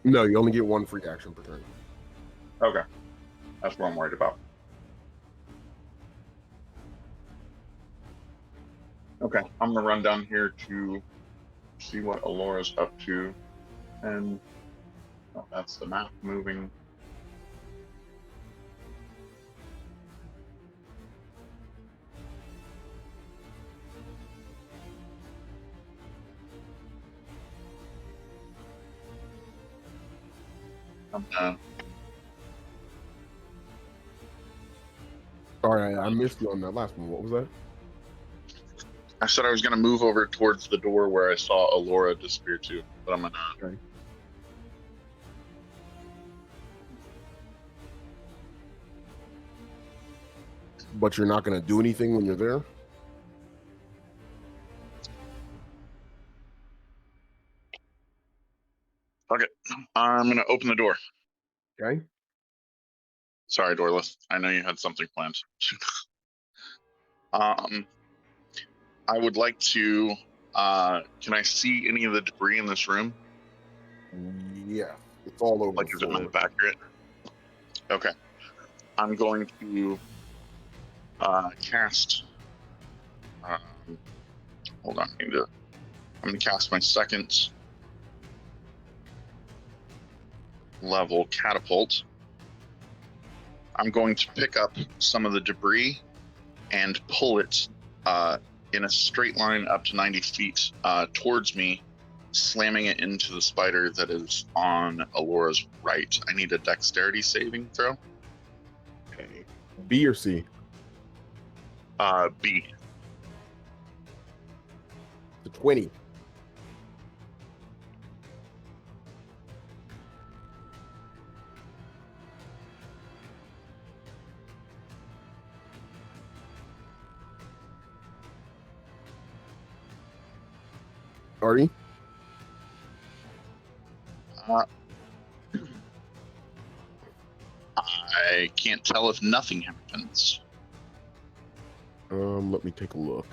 No, you only get one free action per turn. Okay. That's what I'm worried about. Okay, I'm going to run down here to see what Alora's up to. And oh, that's the map moving. Sorry, I missed you on that last one. What was that? I said I was going to move over towards the door where I saw Alora disappear to, but I'm going to. Okay. But you're not going to do anything when you're there? Okay, I'm going to open the door. Okay. Sorry, Dorlith. I know you had something planned. I would like to Can I see any of the debris in this room? Yeah, it's all over Like, the is it floor. map accurate? Okay. I'm going to cast. Hold on. I'm going to cast my second level catapult. I'm going to pick up some of the debris and pull it in a straight line up to 90 feet towards me, slamming it into the spider that is on Alora's right. I need a dexterity saving throw. Okay. B or C? B. The 20. Artie? I can't tell if nothing happens. Let me take a look.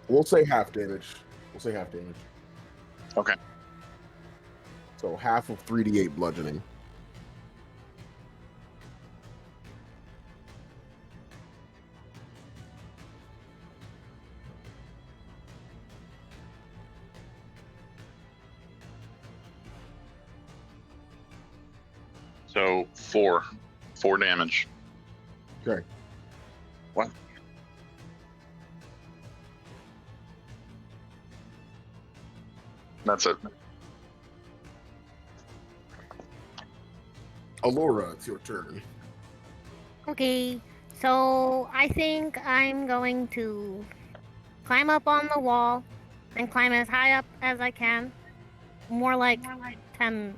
We'll say half damage. Okay. So half of 3d8 bludgeoning. So 4 damage. Okay. What? That's it. Alora, it's your turn. Okay, so I think I'm going to climb up on the wall and climb as high up as I can. More like 10,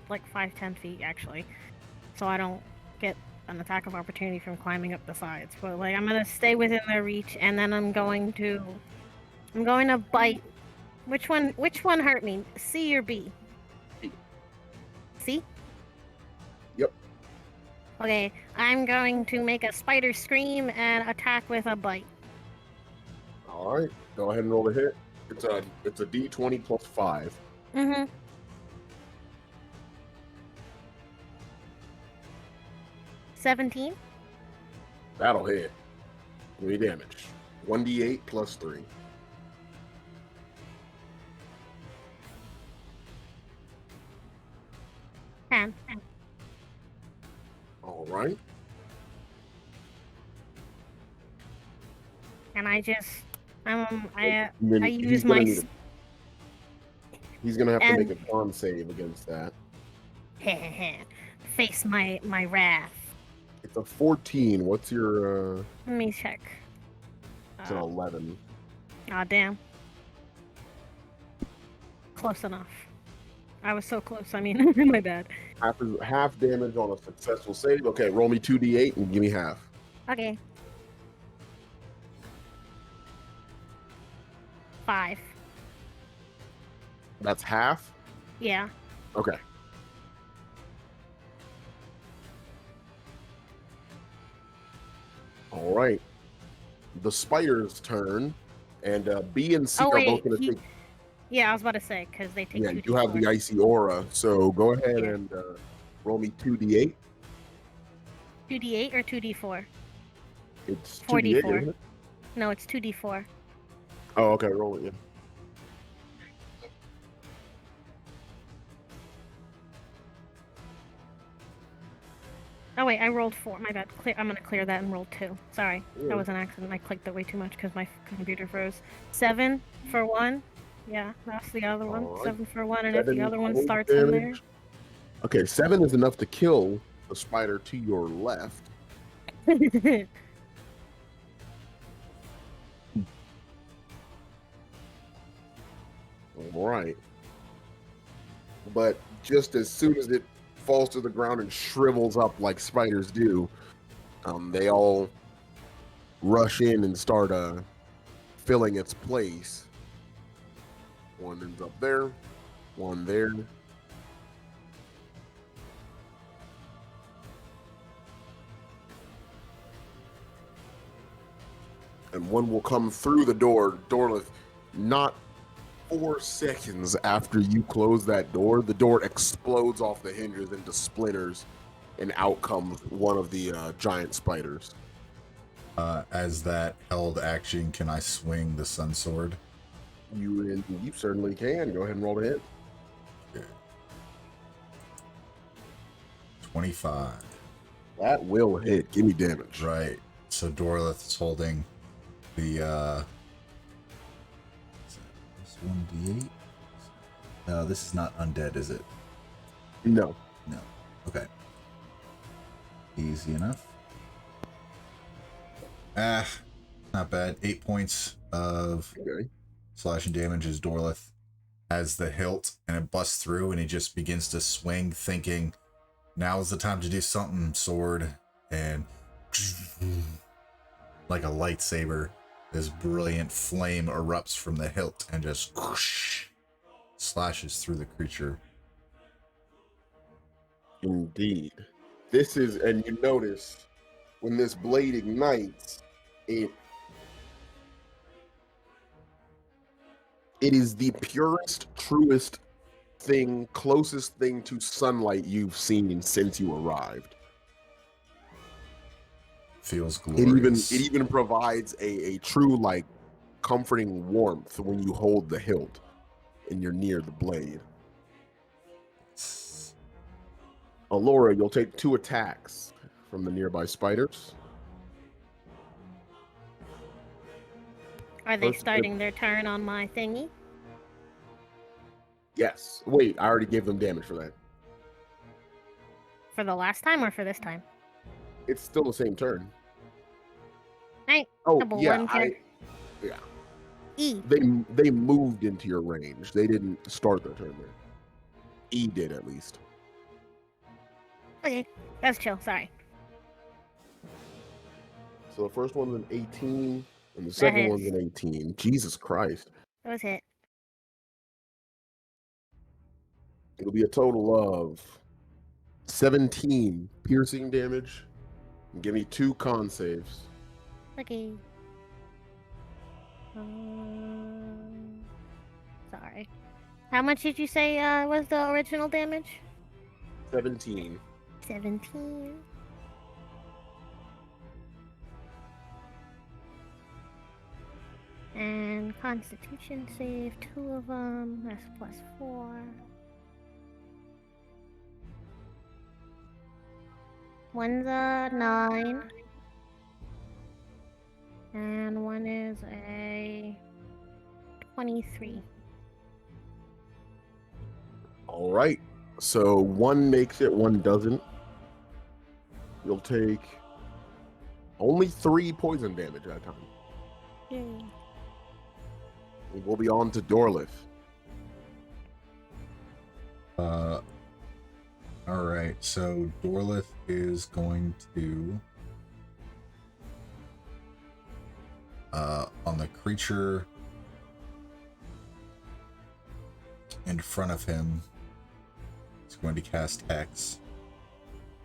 like 5-10 feet actually, so I don't get an attack of opportunity from climbing up the sides. But like I'm gonna stay within their reach, and then I'm going to bite. Which one hurt me? C or B? C? Yep. Okay, I'm going to make a spider scream and attack with a bite. All right. Go ahead and roll the hit. It's a D20 plus 5. Mm-hmm. 17. That'll hit. 3 damage. 1d8 plus 3. 10. All right. And I just, I Then use he's gonna my need he's gonna have to and- make a con save against that. face my wrath. It's a 14. What's your Let me check. it's an 11. Aw, damn. Close enough. I was so close. I mean, my bad. Half damage on a successful save. Okay, roll me 2d8 and give me half. Okay. 5. That's half? Yeah. Okay. All right. The spider's turn, and B and C Oh, are wait, both going to take. Yeah, I was about to say, because they take Yeah, 2 you have the icy aura, so go ahead Yeah. and roll me 2d8. 2d8 or 2d4? It's 4d4. 2d8, isn't it? No, it's 2d4. Oh, okay, roll it. Yeah. Oh wait, I rolled 4. My bad. I'm gonna clear that and roll 2. Sorry, Yeah. that was an accident. I clicked it way too much because my computer froze. 7 for 1. Yeah, that's the other one. Alright. 7 for 1, and if 7 the other one cold starts in there. damage. Okay, 7 is enough to kill the spider to your left. All right. But just as soon as it falls to the ground and shrivels up like spiders do, they all rush in and start filling its place. One ends up there, one there. And one will come through the door, Dorlith. Not 4 seconds after you close that door, the door explodes off the hinges into splinters, and out comes one of the giant spiders. As that held action, can I swing the sun sword? You certainly can. Go ahead and roll the hit. 25. That will hit. Give me damage. Right. So Dorlith is holding the this 1d8. No, this is not undead, is it? No. No. Okay. Easy enough. Not bad. 8 points of Okay. slashing damage as Dorlith has the hilt, and it busts through, and he just begins to swing, thinking, now's the time to do something, sword. And like a lightsaber, this brilliant flame erupts from the hilt and just whoosh, slashes through the creature. Indeed. This is, and you notice when this blade ignites, it is the purest, truest thing, closest thing to sunlight you've seen since you arrived. Feels It glorious. even provides a true, like, comforting warmth when you hold the hilt and you're near the blade. Alora, you'll take 2 attacks from the nearby spiders. Are they First- starting their turn on my thingy? Yes. Wait, I already gave them damage for that. For the last time or for this time? It's still the same turn. Right. Oh, Double yeah. one here. Yeah. E. They moved into your range. They didn't start their turn there. E did, at least. Okay. That's chill. Sorry. So the first one's an 18, and the second hits. one's an 18. Jesus Christ. That was hit. It'll be a total of 17 piercing damage. And give me 2 con saves. Okay. Sorry. How much did you say was the original damage? 17. 17. And Constitution save, 2 of them. That's +4. One's a 9. And one is a 23. All right. So one makes it, one doesn't. You'll take only 3 poison damage at a time. Yay. We'll be on to Dorlith. All right, so Dorlith is going to on the creature in front of him, it's going to cast Hex,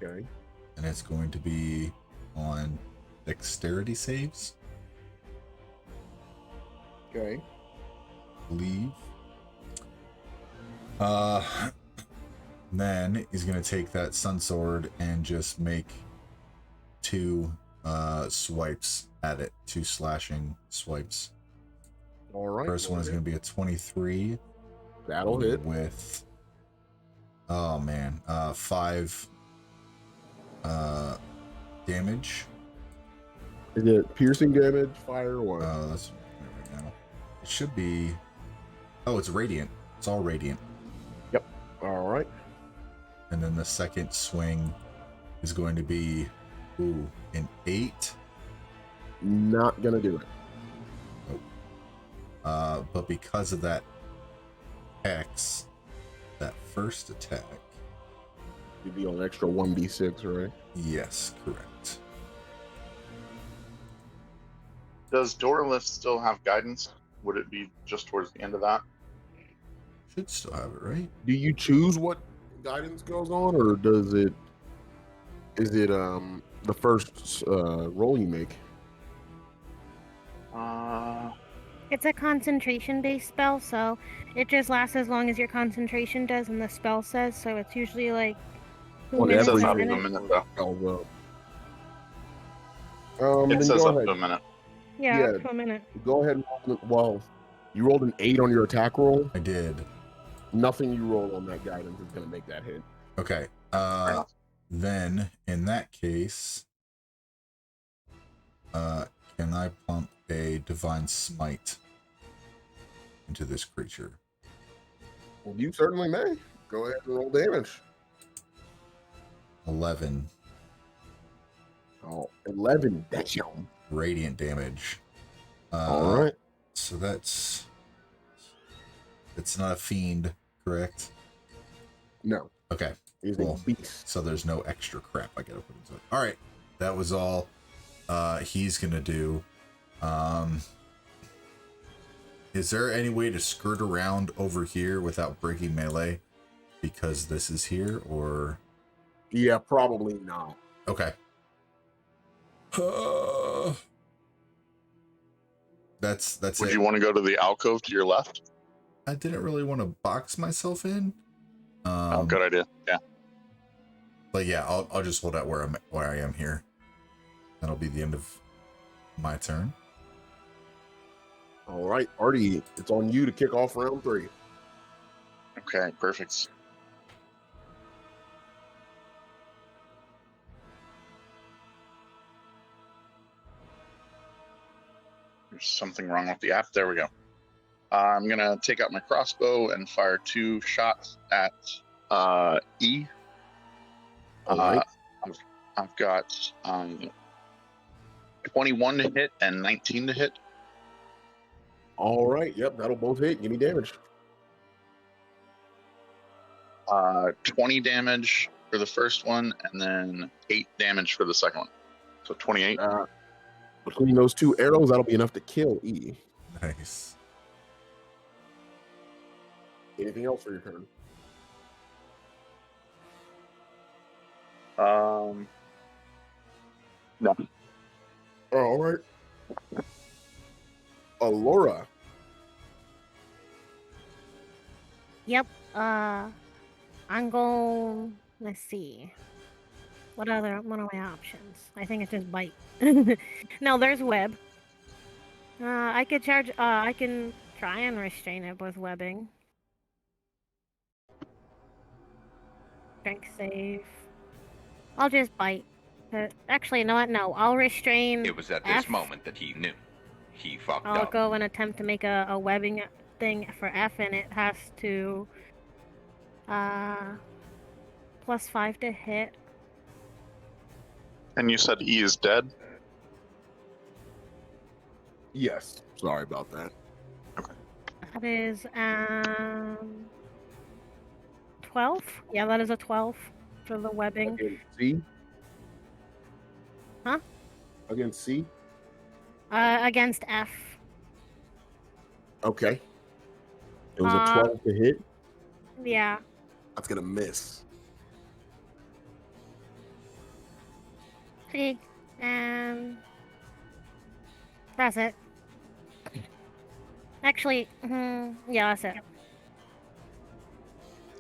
Okay. and it's going to be on dexterity saves, Okay. I believe. Then he's gonna take that sun sword and just make 2 swipes at it, 2 slashing swipes. All right. First one is gonna be a 23 That'll hit. with 5 damage. Is it piercing damage, fire, or what? That's right now. It should be. Oh, it's radiant. It's all radiant. All right. And then the second swing is going to be an 8. Not gonna do it. But because of that X, that first attack. You'd be on an extra 1d6, right? Yes, correct. Does Doralith still have guidance? Would it be just towards the end of that? Should still have it, right? Do you choose what guidance goes on, or does it? Is it the first roll you make? It's a concentration-based spell, so it just lasts as long as your concentration does, and the spell says. So it's usually like 2 minutes says a up to a minute. minute, though. It Then says go up ahead. to a minute. Yeah, Yeah. up to a minute. Go ahead and roll it. Well, you rolled an 8 on your attack roll. I did. Nothing you roll on that guidance is going to make that hit. Okay. enough. Then in that case, can I pump a divine smite into this creature? Well, you certainly may. Go ahead and roll damage. 11 Oh, 11. Damn. radiant damage. All right. So it's not a fiend, correct? No, Okay. he's Cool. a beast. So there's no extra crap I gotta put into it. All right, that was all he's gonna do. Is there any way to skirt around over here without breaking melee? Because this is here, or Yeah, probably not. okay. That's Would it. you want to go to the alcove to your left? I didn't really want to box myself in. Oh, good idea. Yeah. But yeah, I'll just hold out where I am here. That'll be the end of my turn. All right, Artie, it's on you to kick off round 3. Okay, perfect. There's something wrong with the app. There we go. I'm going to take out my crossbow and fire 2 shots at E. All right. I've got 21 to hit and 19 to hit. All right. Yep, that'll both hit. Give me damage. 20 damage for the first one, and then 8 damage for the second one. So 28. Between those 2 arrows, that'll be enough to kill E. Nice. Anything else for your turn? No. All right. Alora. Yep. I'm going. Let's see. What are my options? I think it's just bite. No, there's web. I could charge. I can try and restrain it with webbing. Strength save. I'll just bite. Actually, no, no. I'll restrain. It was at F. this moment that he knew. He fucked I'll up. go and attempt to make a webbing thing for F, and it has to +5 to hit. And you said E is dead? Yes. Sorry about that. That is 12. Yeah, that is a 12 for the webbing. Against C? Huh? Against C? Against F. Okay. It was a 12 to hit. Yeah. That's going to miss. Okay. That's it. Actually, yeah, that's it.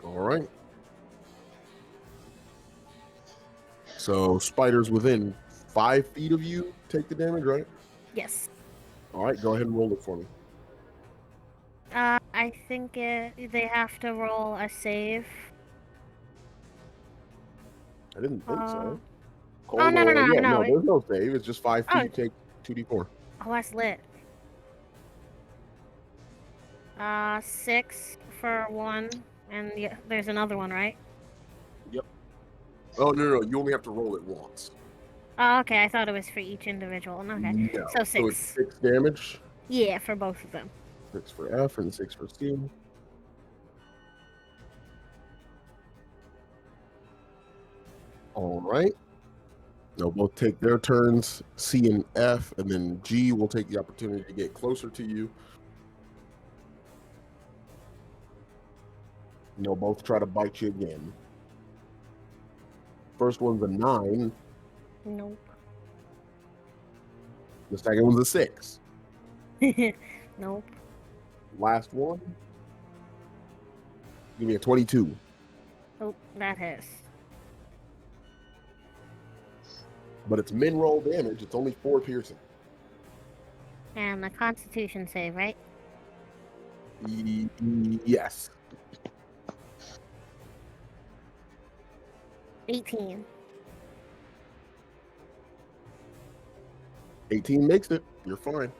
All right. So spiders within 5 feet of you take the damage, right? Yes. All right, go ahead and roll it for me. I think they have to roll a save. I didn't think so. Oh, no, Yeah, no. there's no save. It's just 5 feet. Oh. Take 2d4. Oh, that's lit. 6 for 1, and there's another one, right? Oh, no. You only have to roll it once. Oh, okay. I thought it was for each individual. Okay. No. So So it's 6. 6 damage. Yeah, for both of them. 6 for F and 6 for C. All right. They'll both take their turns, C and F, and then G will take the opportunity to get closer to you. And they'll both try to bite you again. First one's a 9. Nope. The second one's a 6. Nope. Last one. Give me a 22. Oh, that hits. But it's min roll damage. It's only 4 piercing. And a Constitution save, right? Yes. 18. 18 makes it. You're fine.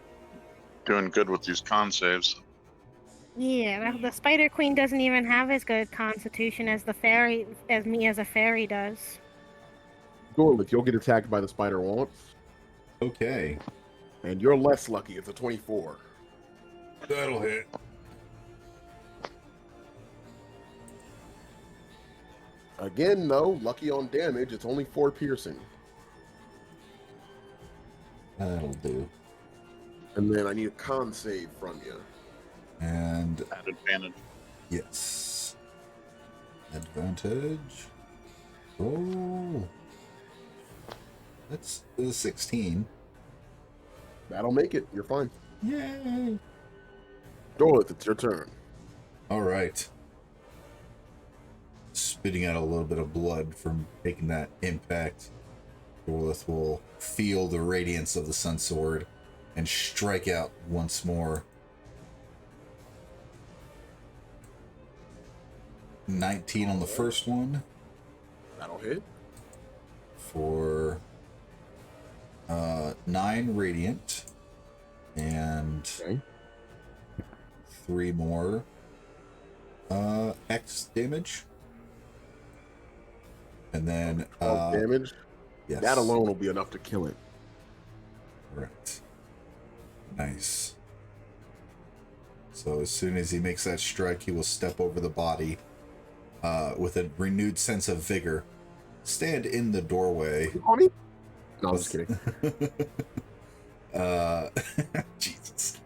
Doing good with these con saves. Yeah, the Spider Queen doesn't even have as good Constitution as the fairy, as me as a fairy does. Gorlick, you'll get attacked by the spider once. Okay. And you're less lucky. It's a 24. That'll hit. Again, though, lucky on damage. It's only 4 piercing. That'll do. And then I need a con save from you. And At advantage. yes. Advantage. Oh. That's a 16. That'll make it. You're fine. Yay. Gorlick, it's your turn. All right. Spitting out a little bit of blood from taking that impact. Gorlith will feel the radiance of the Sun Sword and strike out once more. 19 on the first one That'll hit. for 9 radiant and Okay. 3 more X damage. And then 12 damage. yes. That alone will be enough to kill it. Correct. Nice. So as soon as he makes that strike, he will step over the body with a renewed sense of vigor, stand in the doorway. Honey? No, I'm just kidding. Jesus.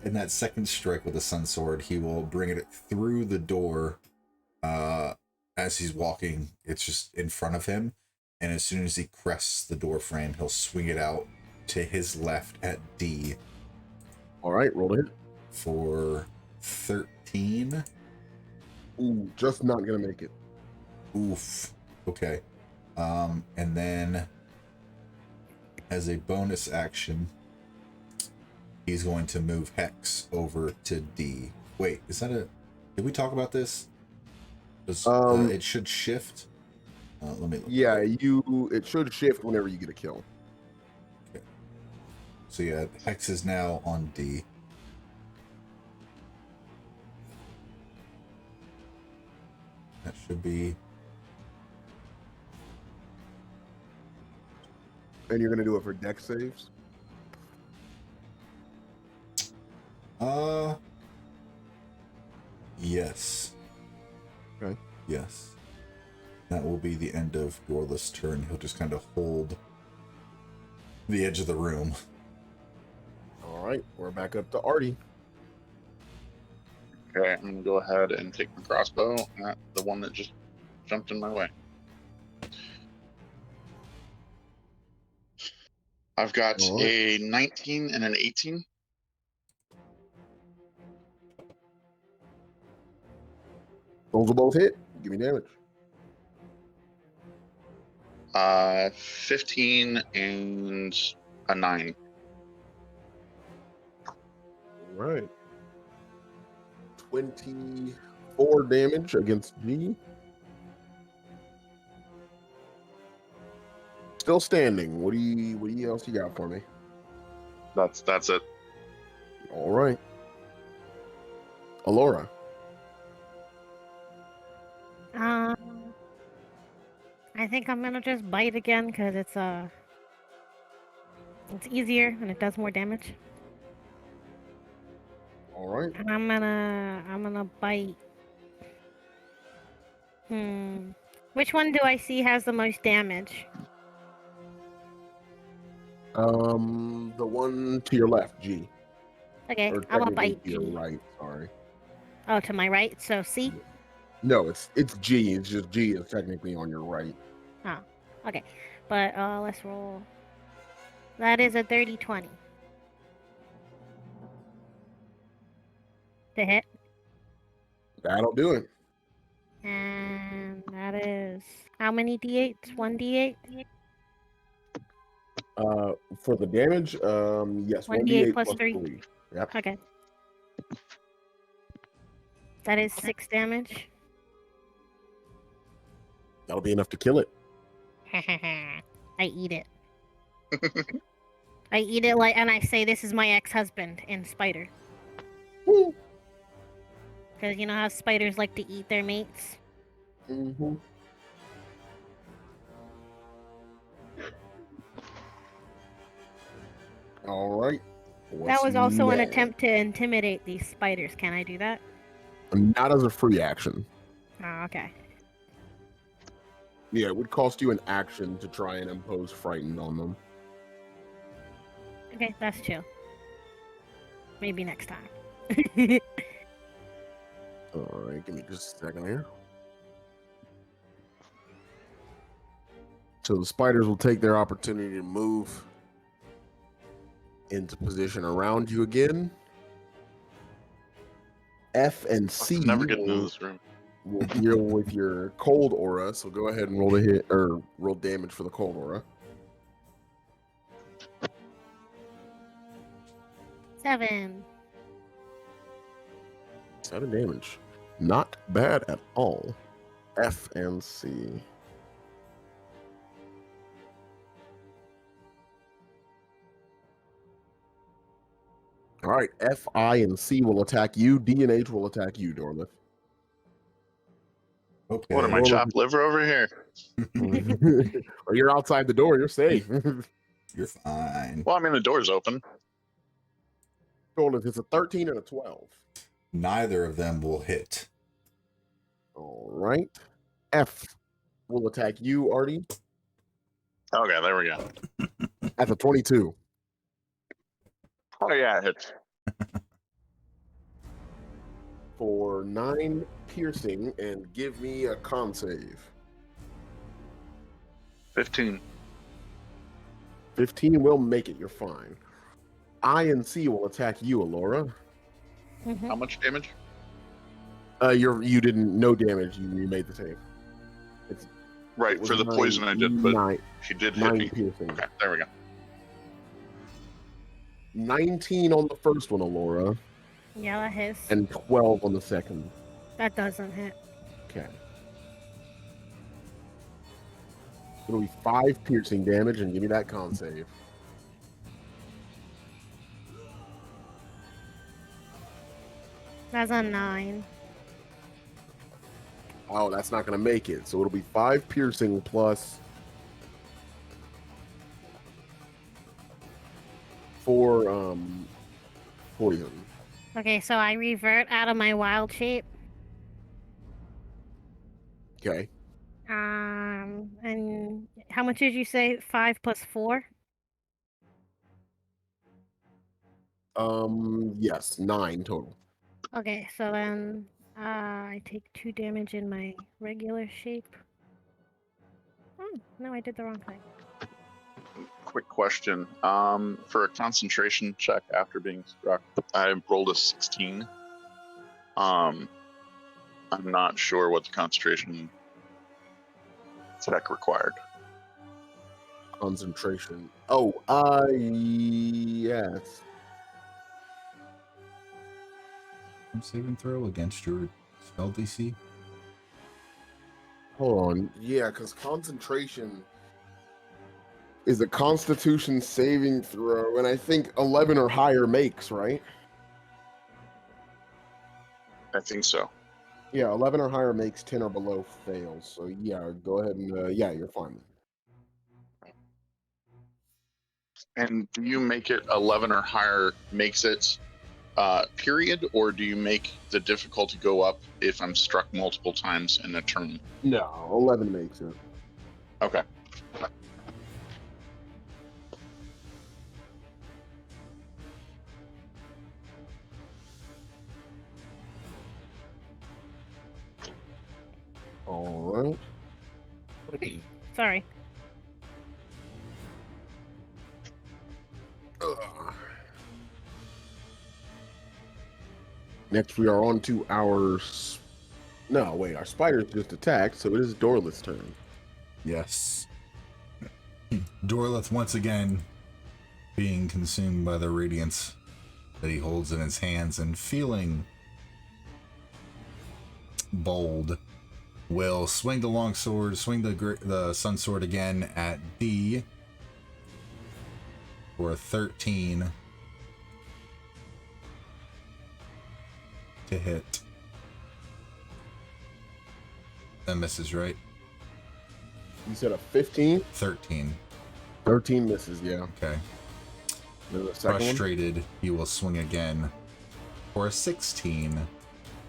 In that second strike with the Sun Sword, he will bring it through the door. As he's walking, it's just in front of him. And as soon as he crests the door frame, he'll swing it out to his left at D All right, roll to hit. for 13. Ooh, just not going to make it. Oof. Okay. And then as a bonus action, he's going to move Hex over to D. Wait, is that a... Did we talk about this? It should shift. Let me look. Yeah, it should shift whenever you get a kill. Okay. So yeah, Hex is now on D. That should be... And you're going to do it for dex saves? Yes. Okay. Yes. That will be the end of Gorlith's turn. He'll just kind of hold the edge of the room. All right, we're back up to Artie. Okay, I'm gonna go ahead and take my crossbow at the one that just jumped in my way. I've got All right. a 19 and an 18. Those will both hit. Give me damage. 15 and a 9. All right. 24 damage against G. Still standing. What else you got for me? That's it. All right. Alora. I think I'm gonna just bite again because it's easier and it does more damage. All right. And I'm gonna bite. Which one do I see has the most damage? The one to your left, G. Okay, Or I'm gonna technically bite to your G. right, sorry. Oh, to my right. So C. No, it's G. It's just G is technically on your right. Oh, okay. But let's roll. That is a dirty 20. To hit. That'll do it. And that is how many d8s? 1d8? For the damage, yes, 1d8 1d8 plus plus 3. 3. Yep. Okay. That is 6 damage. That'll be enough to kill it. I eat it. I eat it like, and I say, "This is my ex-husband" in Spider. Woo. Because you know how spiders like to eat their mates. Mm-hmm. All right. That was also an next? attempt to intimidate these spiders. Can I do that? Not as a free action. Oh, okay. Yeah, it would cost you an action to try and impose frightened on them. Okay, that's chill. Maybe next time. All right, give me just a second here. So the spiders will take their opportunity to move into position around you again. F and C Never get into this room. will deal with your cold aura. So go ahead and roll a hit or roll damage for the cold aura. 7. 7 damage. Not bad at all. F and C. All right, F, I, and C will attack you. D and H will attack you, Dorlith. Okay. What am I, Roll chopped liver over here? Or you're outside the door. You're safe. You're fine. Well, I mean, the door's open. Dorlith, it's a 13 and a 12. Neither of them will hit. All right. F will attack you, Artie. Okay, there we go. At the 22. Oh, yeah, it hits. For 9 piercing, and give me a con save. 15. 15 will make it. You're fine. I and C will attack you, Alora. How much damage? You didn't no damage. You made the save. Right, It was for the poison I did, but 9 she did hit me. piercing. Okay, there we go. 19 on the first one, Alora, Yeah, that hits. and 12 on the second. That doesn't hit. Okay. It'll be 5 piercing damage, and give me that con save. That's a 9. Oh, that's not going to make it. So it'll be 5 piercing plus 4 poison. Okay, so I revert out of my wild shape. Okay. And how much did you say? 5 plus 4? Yes, 9 total. Okay, so then I take 2 damage in my regular shape. Oh, no, I did the wrong thing. Quick question. For a concentration check after being struck, I rolled a 16. I'm not sure what the concentration check required. Concentration. Oh, yes. Saving throw against your spell DC. Hold on. Yeah, because concentration is a Constitution saving throw, and I think 11 or higher makes, right? I think so. Yeah, 11 or higher makes, 10 or below fails. So yeah, go ahead and yeah, you're fine. And do you make it 11 or higher makes it period, or do you make the difficulty go up if I'm struck multiple times in a turn? No, 11 makes it. Okay. All right. Sorry. Ugh. Next, we are on to our. No, wait. Our spider's just attacked, so it is Dorlith's turn. Yes. Dorlith once again being consumed by the radiance that he holds in his hands and feeling bold, will swing the longsword, swing the sun sword again at D for a 13 to hit. That misses, right? You said a 15? 13. 13 misses, yeah. Okay. Then the second Frustrated, he will swing again for a 16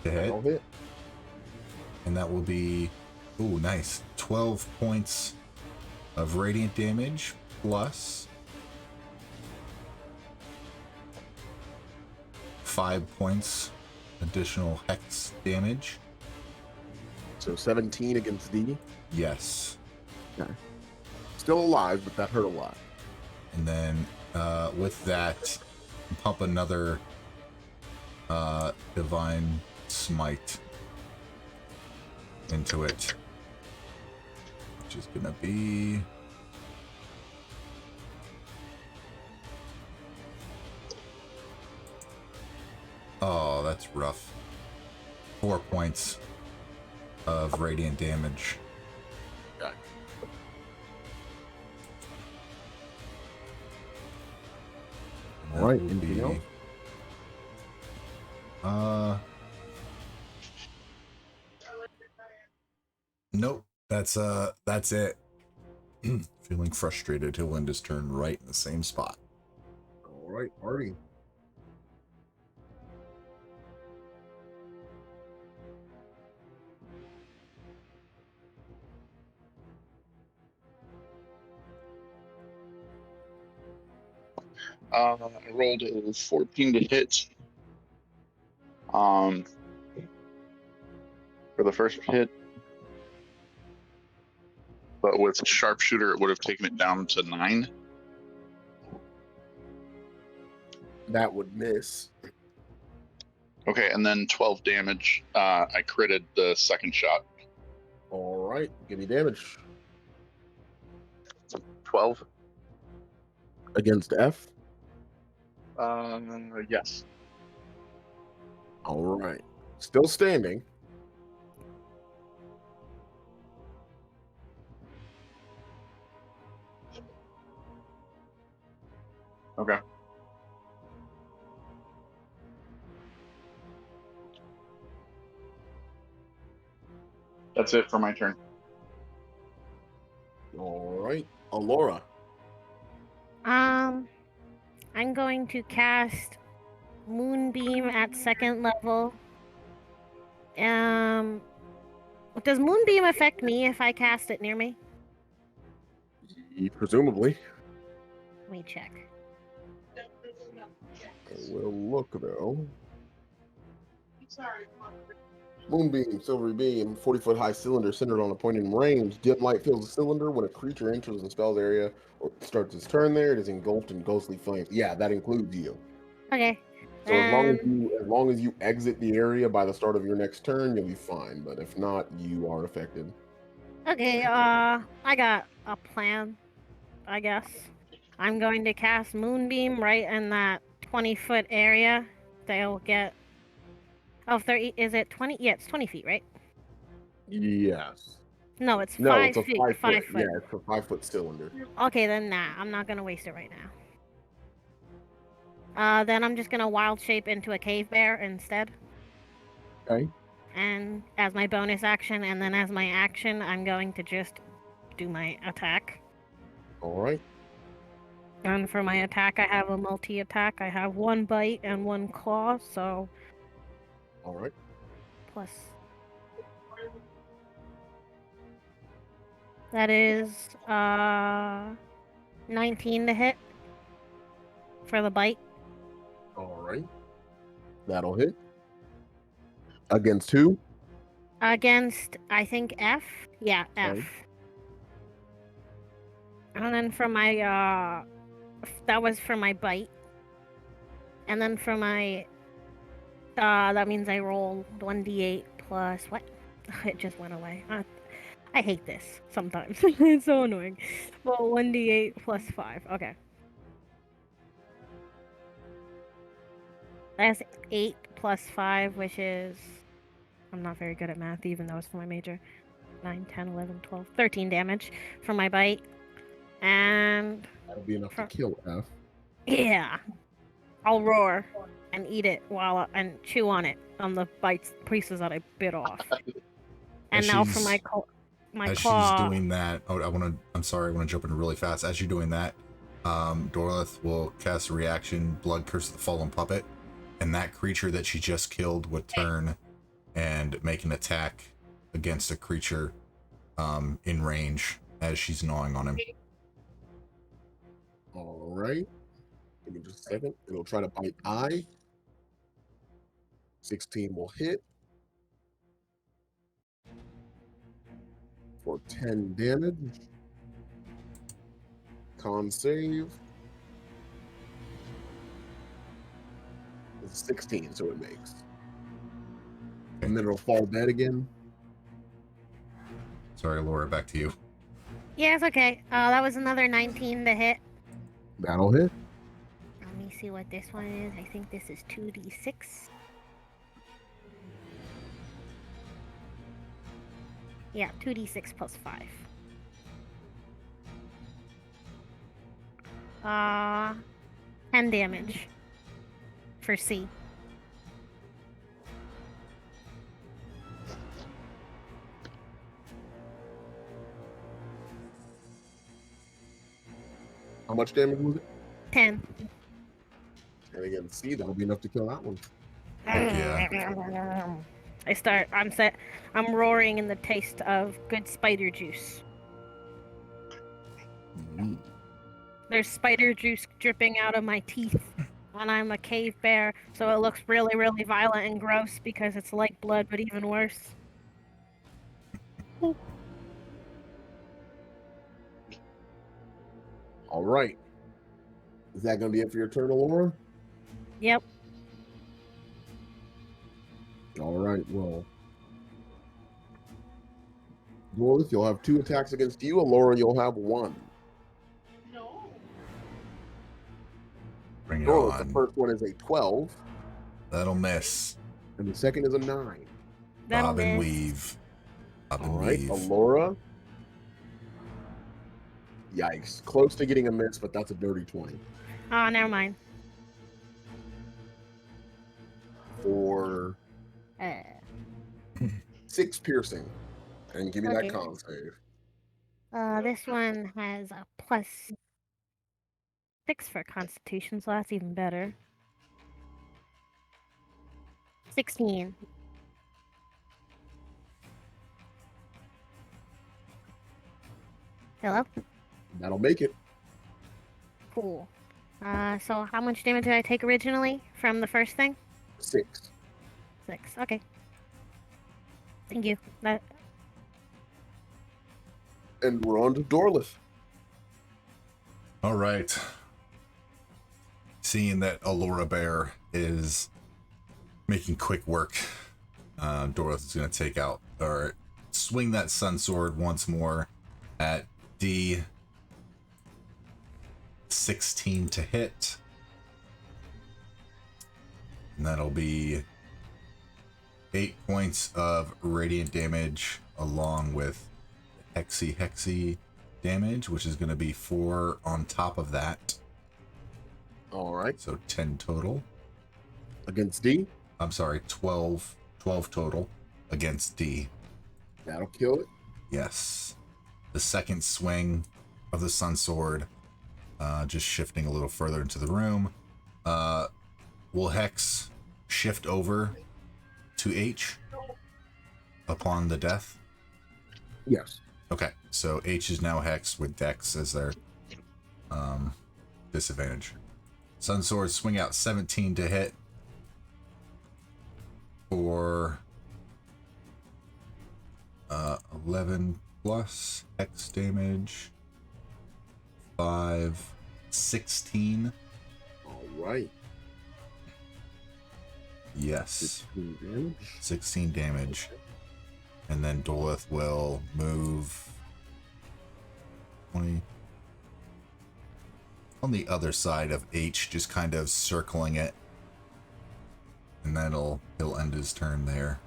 to hit. That'll hit. And that will be, ooh, nice, 12 points of radiant damage plus 5 points additional hex damage. So 17 against D. Yes. Okay. Still alive, but that hurt a lot. And then with that, pump another divine smite into it, which is gonna be oh, that's rough. 4 points of radiant damage. Okay. That All right, will anything be, else? Nope. That's it. Feeling frustrated, he'll end his turn right in the same spot. All right, Artie. I rolled a 14 to hit. For the first hit, but with sharpshooter, it would have taken it down to 9. That would miss. Okay, and then 12 damage. I critted the second shot. All right, give me damage. 12. Against F. Yes. All right. Still standing. Okay. That's it for my turn. All right, Alora. I'm going to cast Moonbeam at 2nd level. Does Moonbeam affect me if I cast it near me? Presumably. Let me check. We'll look though. Moonbeam, silvery beam, 40-foot high cylinder centered on a point in range. Dim light fills the cylinder when a creature enters the spell's area or starts its turn there. It is engulfed in ghostly flames. Yeah, that includes you. Okay. So as long as you exit the area by the start of your next turn, you'll be fine. But if not, you are affected. Okay, I got a plan, I guess. I'm going to cast Moonbeam right in that 20-foot area. They'll get... Oh, 30... Is it 20? Yeah, it's 20 feet, right? Yes. No, it's No, 5 it's a feet. 5 foot. 5 foot. Yeah, it's a 5-foot cylinder. Okay, then nah. I'm not gonna waste it right now. Then I'm just gonna wild shape into a cave bear instead. Okay. And as my bonus action, and then as my action, I'm going to just do my attack. All right. And for my attack, I have a multi-attack. I have 1 bite and 1 claw, so... All right. Plus... That is, 19 to hit for the bite. All right. That'll hit. Against who? Against, I think, F? Yeah, F. Okay. And then for my, that was for my bite. And then for my, that means I roll 1d8 plus, what? It just went away. I hate this sometimes. It's so annoying. Well, 1d8 plus 5. Okay. That's 8 plus 5, which is... I'm not very good at math, even though it's for my major. 9, 10, 11, 12, 13 damage for my bite. And... That'll be enough to kill F. yeah. I'll roar and eat it and chew on it, on the pieces that I bit off. And now for my As claw... she's doing that, I'm sorry, I want to jump in really fast. As you're doing that, Dorlith will cast a reaction, Blood Curse of the Fallen Puppet, and that creature that she just killed would turn and make an attack against a creature in range as she's gnawing on him. All right. Give me just a second. It'll try to bite I. 16 will hit. For 10 damage. Con save. It's 16, so it makes. And then it'll fall dead again. Sorry, Laura, back to you. Yeah, it's okay. That was another 19 to hit. That'll hit. Let me see what this one is. I think this is 2d6. Yeah, 2d6 plus 5. 10 damage for C. How much damage was it? 10. And again, C, that'll be enough to kill that one. Yeah. I'm roaring in the taste of good spider juice. There's spider juice dripping out of my teeth. And I'm a cave bear, so it looks really, really violent and gross because it's like blood, but even worse. All right. Is that going to be it for your turn, Alora? Yep. All right, well. Dorlith, you'll have 2 attacks against you. Alora, you'll have 1. Bring it Dorlith, on. the first one is a 12, That'll miss. and the second is a 9. That'll Bob and miss. weave. Bob and All right, weave. Alora. Yikes. Close to getting a miss, but that's a dirty 20. Oh, never mind. For 6 piercing. And give me Okay. that con save. This one has a plus 6 for Constitution, so that's even better. 16. Hello? That'll make it. Cool. So how much damage did I take originally from the first thing? 6. 6. Okay. Thank you. That... And we're on to Dorlith. All right. Seeing that Alora Bear is making quick work, Dorlith is going to take out or swing that sun sword once more at D. 16 to hit. And that'll be 8 points of radiant damage along with hexy damage, which is going to be 4 on top of that. All right. So 10 total. Against D. I'm sorry, 12 total against D. That'll kill it. Yes. The second swing of the sun sword, just shifting a little further into the room. Will Hex shift over to H upon the death? Yes. Okay, so H is now Hex with Dex as their disadvantage. Sun Sword swing out 17 to hit for 11 plus X damage. 5, 16. All right. Yes. 16 damage. 16 damage. And then Dolith will move 20 on the other side of H, just kind of circling it. And then he'll end his turn there.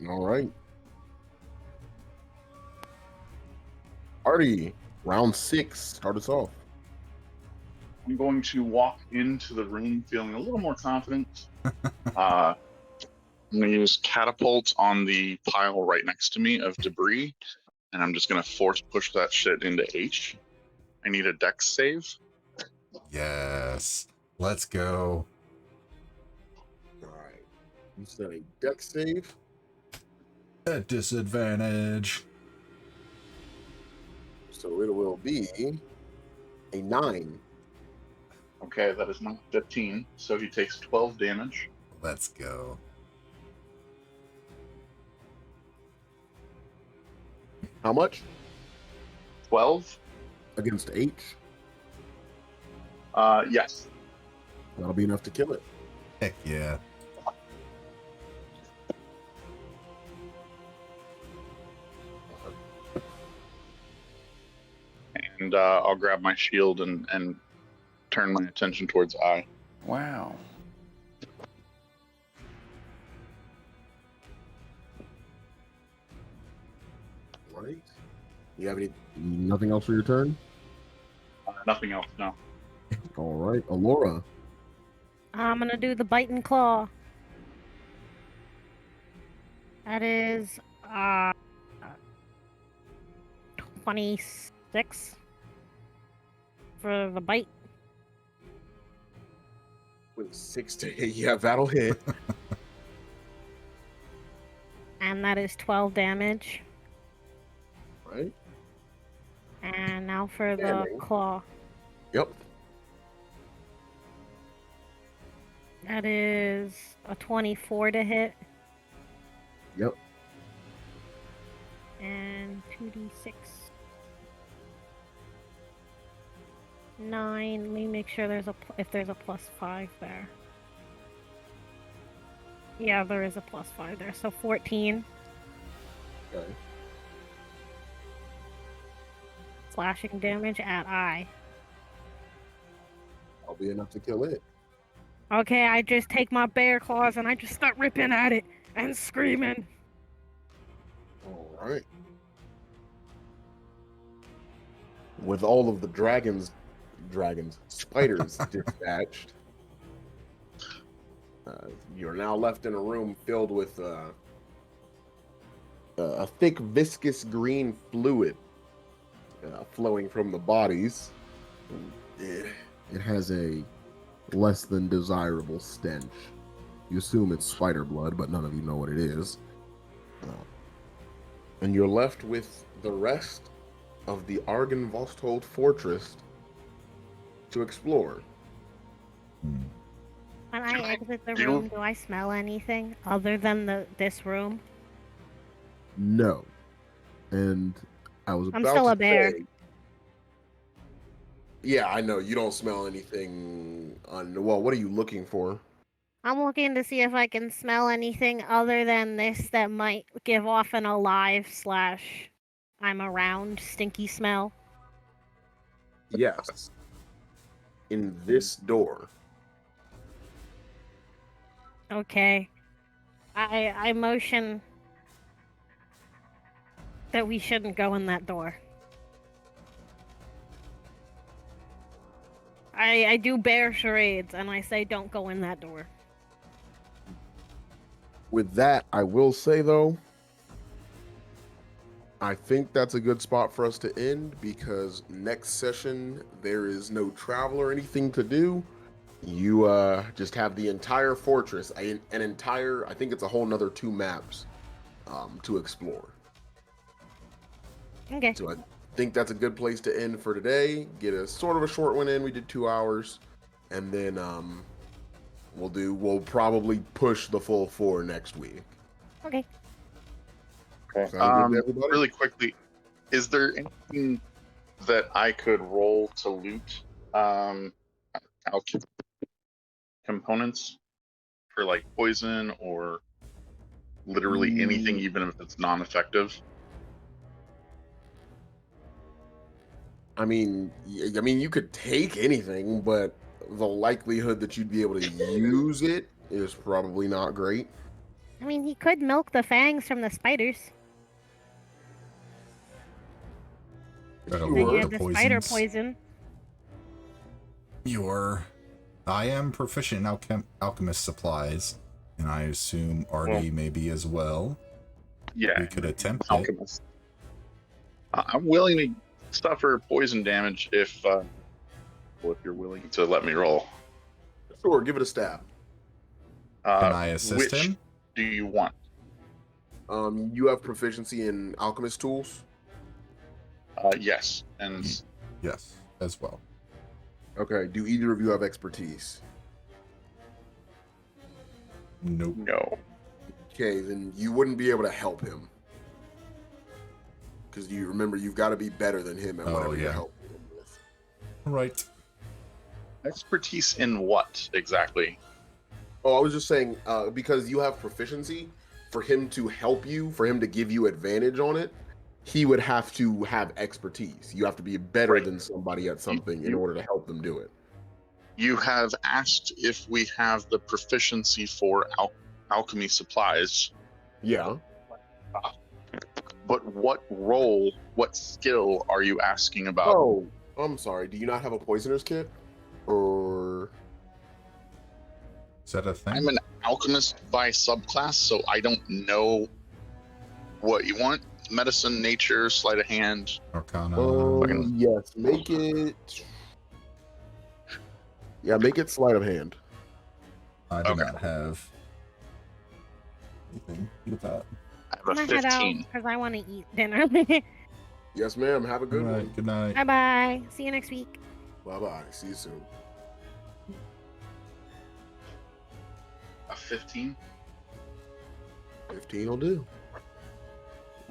All right. Artie, round 6. Start us off. I'm going to walk into the room feeling a little more confident. I'm going to use catapult on the pile right next to me of debris, and I'm just going to force push that shit into H. I need a dex save. Yes. Let's go. All right. You said a dex save. At disadvantage. So it will be a 9. Okay, that is not 15, so he takes 12 damage. Let's go. How much? 12? Against H? Yes. That'll be enough to kill it. Heck yeah. And I'll grab my shield and turn my attention towards I. Wow. Right. You have nothing else for your turn? Nothing else, no. All right. Alora. I'm gonna do the bite and claw. That is 26 for the bite. With 6 to hit. Yeah, that'll hit. And that is 12 damage. Right. And now for the Damning. claw. Yep. That is a 24 to hit. Yep. And 2d6. 9. Let me make sure if there's a +5 there. Yeah, there is a +5 there. So 14 Okay. slashing damage at I. That'll be enough to kill it. Okay, I just take my bear claws and I just start ripping at it and screaming. All right. With all of the spiders dispatched, you're now left in a room filled with a thick, viscous green fluid flowing from the bodies. It has a less than desirable stench. You assume it's spider blood, but none of you know what it is. And you're left with the rest of the Argynvostholt fortress to explore. Hmm. When I exit the do- room, do I smell anything other than this room? No. And I was I'm about still to a bear. say, yeah, I know. You don't smell anything well, what are you looking for? I'm looking to see if I can smell anything other than this that might give off an alive / I'm around stinky smell. Yes. In this door. Okay. I motion that we shouldn't go in that door. I do bear charades and I say don't go in that door. With that, I will say though, I think that's a good spot for us to end because next session there is no travel or anything to do. You just have the entire fortress, I think it's a whole nother 2 maps to explore. Okay. So I think that's a good place to end for today. Get a sort of a short one in. We did 2 hours, and then We'll probably push the full 4 next week. Okay. Okay. Sound good to everybody? Really quickly, is there anything that I could roll to loot components for like poison or literally anything, even if it's non-effective? I mean, you could take anything, but the likelihood that you'd be able to use it is probably not great. I mean, he could milk the fangs from the spiders. Gotta Then you load have the the spider poisons. poison. I am proficient in alchemist supplies, and I assume Artie may be as well. Yeah, We could attempt it. alchemist. I'm willing to suffer poison damage if you're willing to let me roll. Sure, give it a stab. Can I assist which him? do you want? You have proficiency in alchemist tools? Yes, and Yes, as well. Okay, do either of you have expertise? Nope. no. Okay, then you wouldn't be able to help him. Because you remember, you've got to be better than him at whatever you're yeah. helping him with. Right. Expertise in what exactly? Oh, I was just saying, because you have proficiency, for him to help you, for him to give you advantage on it, he would have to have expertise. You have to be better Right. than somebody at something in order to help them do it. You have asked if we have the proficiency for alchemy supplies, Yeah. but what role, what skill are you asking about? Oh, I'm sorry. Do you not have a poisoner's kit? Or Is that a thing? I'm an alchemist by subclass, so I don't know what you want. Medicine, nature, sleight of hand. Arcana. Fucking- yes, make it. Yeah, make it sleight of hand. I do Okay. not have anything. Look at that. I have I'm a gonna head out 15. because I want to eat dinner. Yes, ma'am. Have a good Good one. night. Good night. Bye bye. See you next week. Bye bye. See you soon. A 15? 15 will do.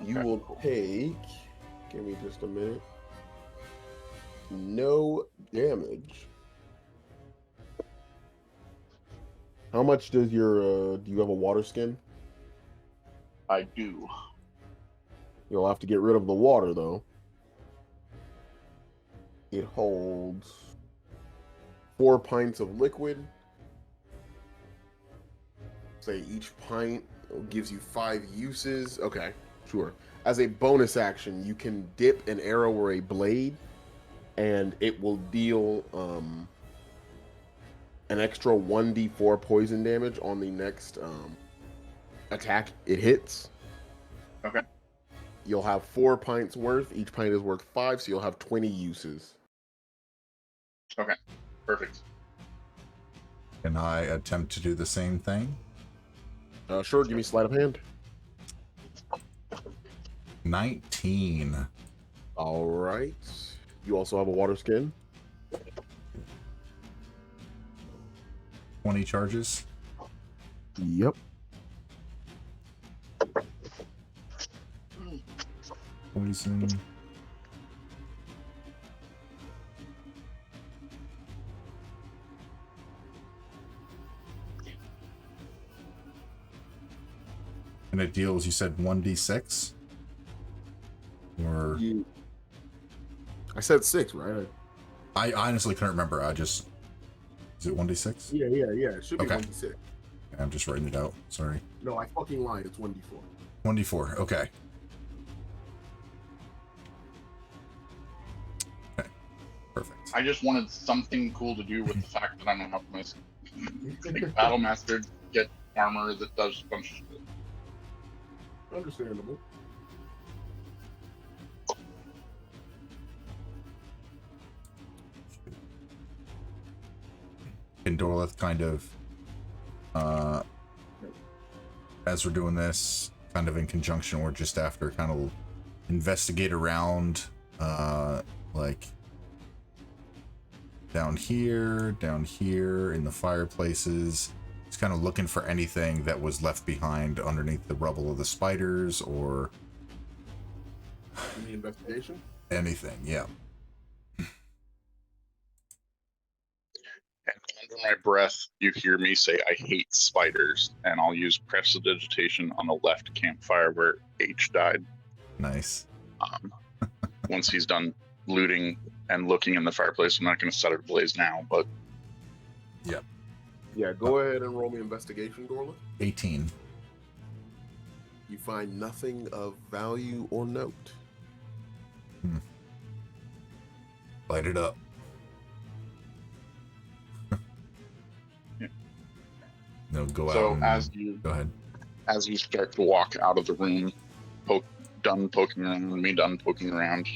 You Okay. will take. Give me just a minute. No damage. How much does your do you have a water skin? I do. You'll have to get rid of the water though. It holds 4 pints of liquid. Say each pint gives you 5 uses. Okay, sure. As a bonus action, you can dip an arrow or a blade, and it will deal an extra 1d4 poison damage on the next attack it hits. Okay. You'll have 4 pints worth. Each pint is worth 5, so you'll have 20 uses. Okay. Perfect. Can I attempt to do the same thing? Sure, give me sleight of hand. 19. All right. You also have a water skin. 20 charges. Yep. Poison. And it deals, you said 1d6? Or I said 6, right? I honestly couldn't remember. Is it 1d6? Yeah. It should be Okay. 1d6. I'm just writing it out. Sorry. No, I fucking lied. It's 1d4. 1d4. Okay. Okay. Perfect. I just wanted something cool to do with the fact that I'm an alchemist. Like Battle Master, get armor that does a bunch of shit. Understandable. And Dorleth kind of, as we're doing this, kind of in conjunction or just after, kind of investigate around, like down here in the fireplaces. Just kind of looking for anything that was left behind underneath the rubble of the spiders or Any investigation? anything. Yeah. And under my breath, you hear me say, I hate spiders, and I'll use prestidigitation on the left campfire where H died. Nice. Once he's done looting and looking in the fireplace, I'm not going to set it ablaze now, but Yep. Yeah, go ahead and roll me investigation, Gorla. 18. You find nothing of value or note. Light it up. Yeah. No, go out. so And go ahead. as you start to walk out of the room, done poking around,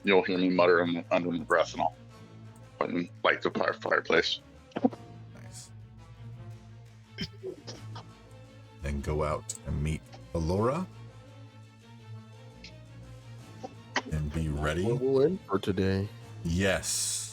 you'll hear me mutter under my breath, and I'll light the fireplace. Nice. Then go out and meet Alora. And be ready. What we'll end for today. Yes.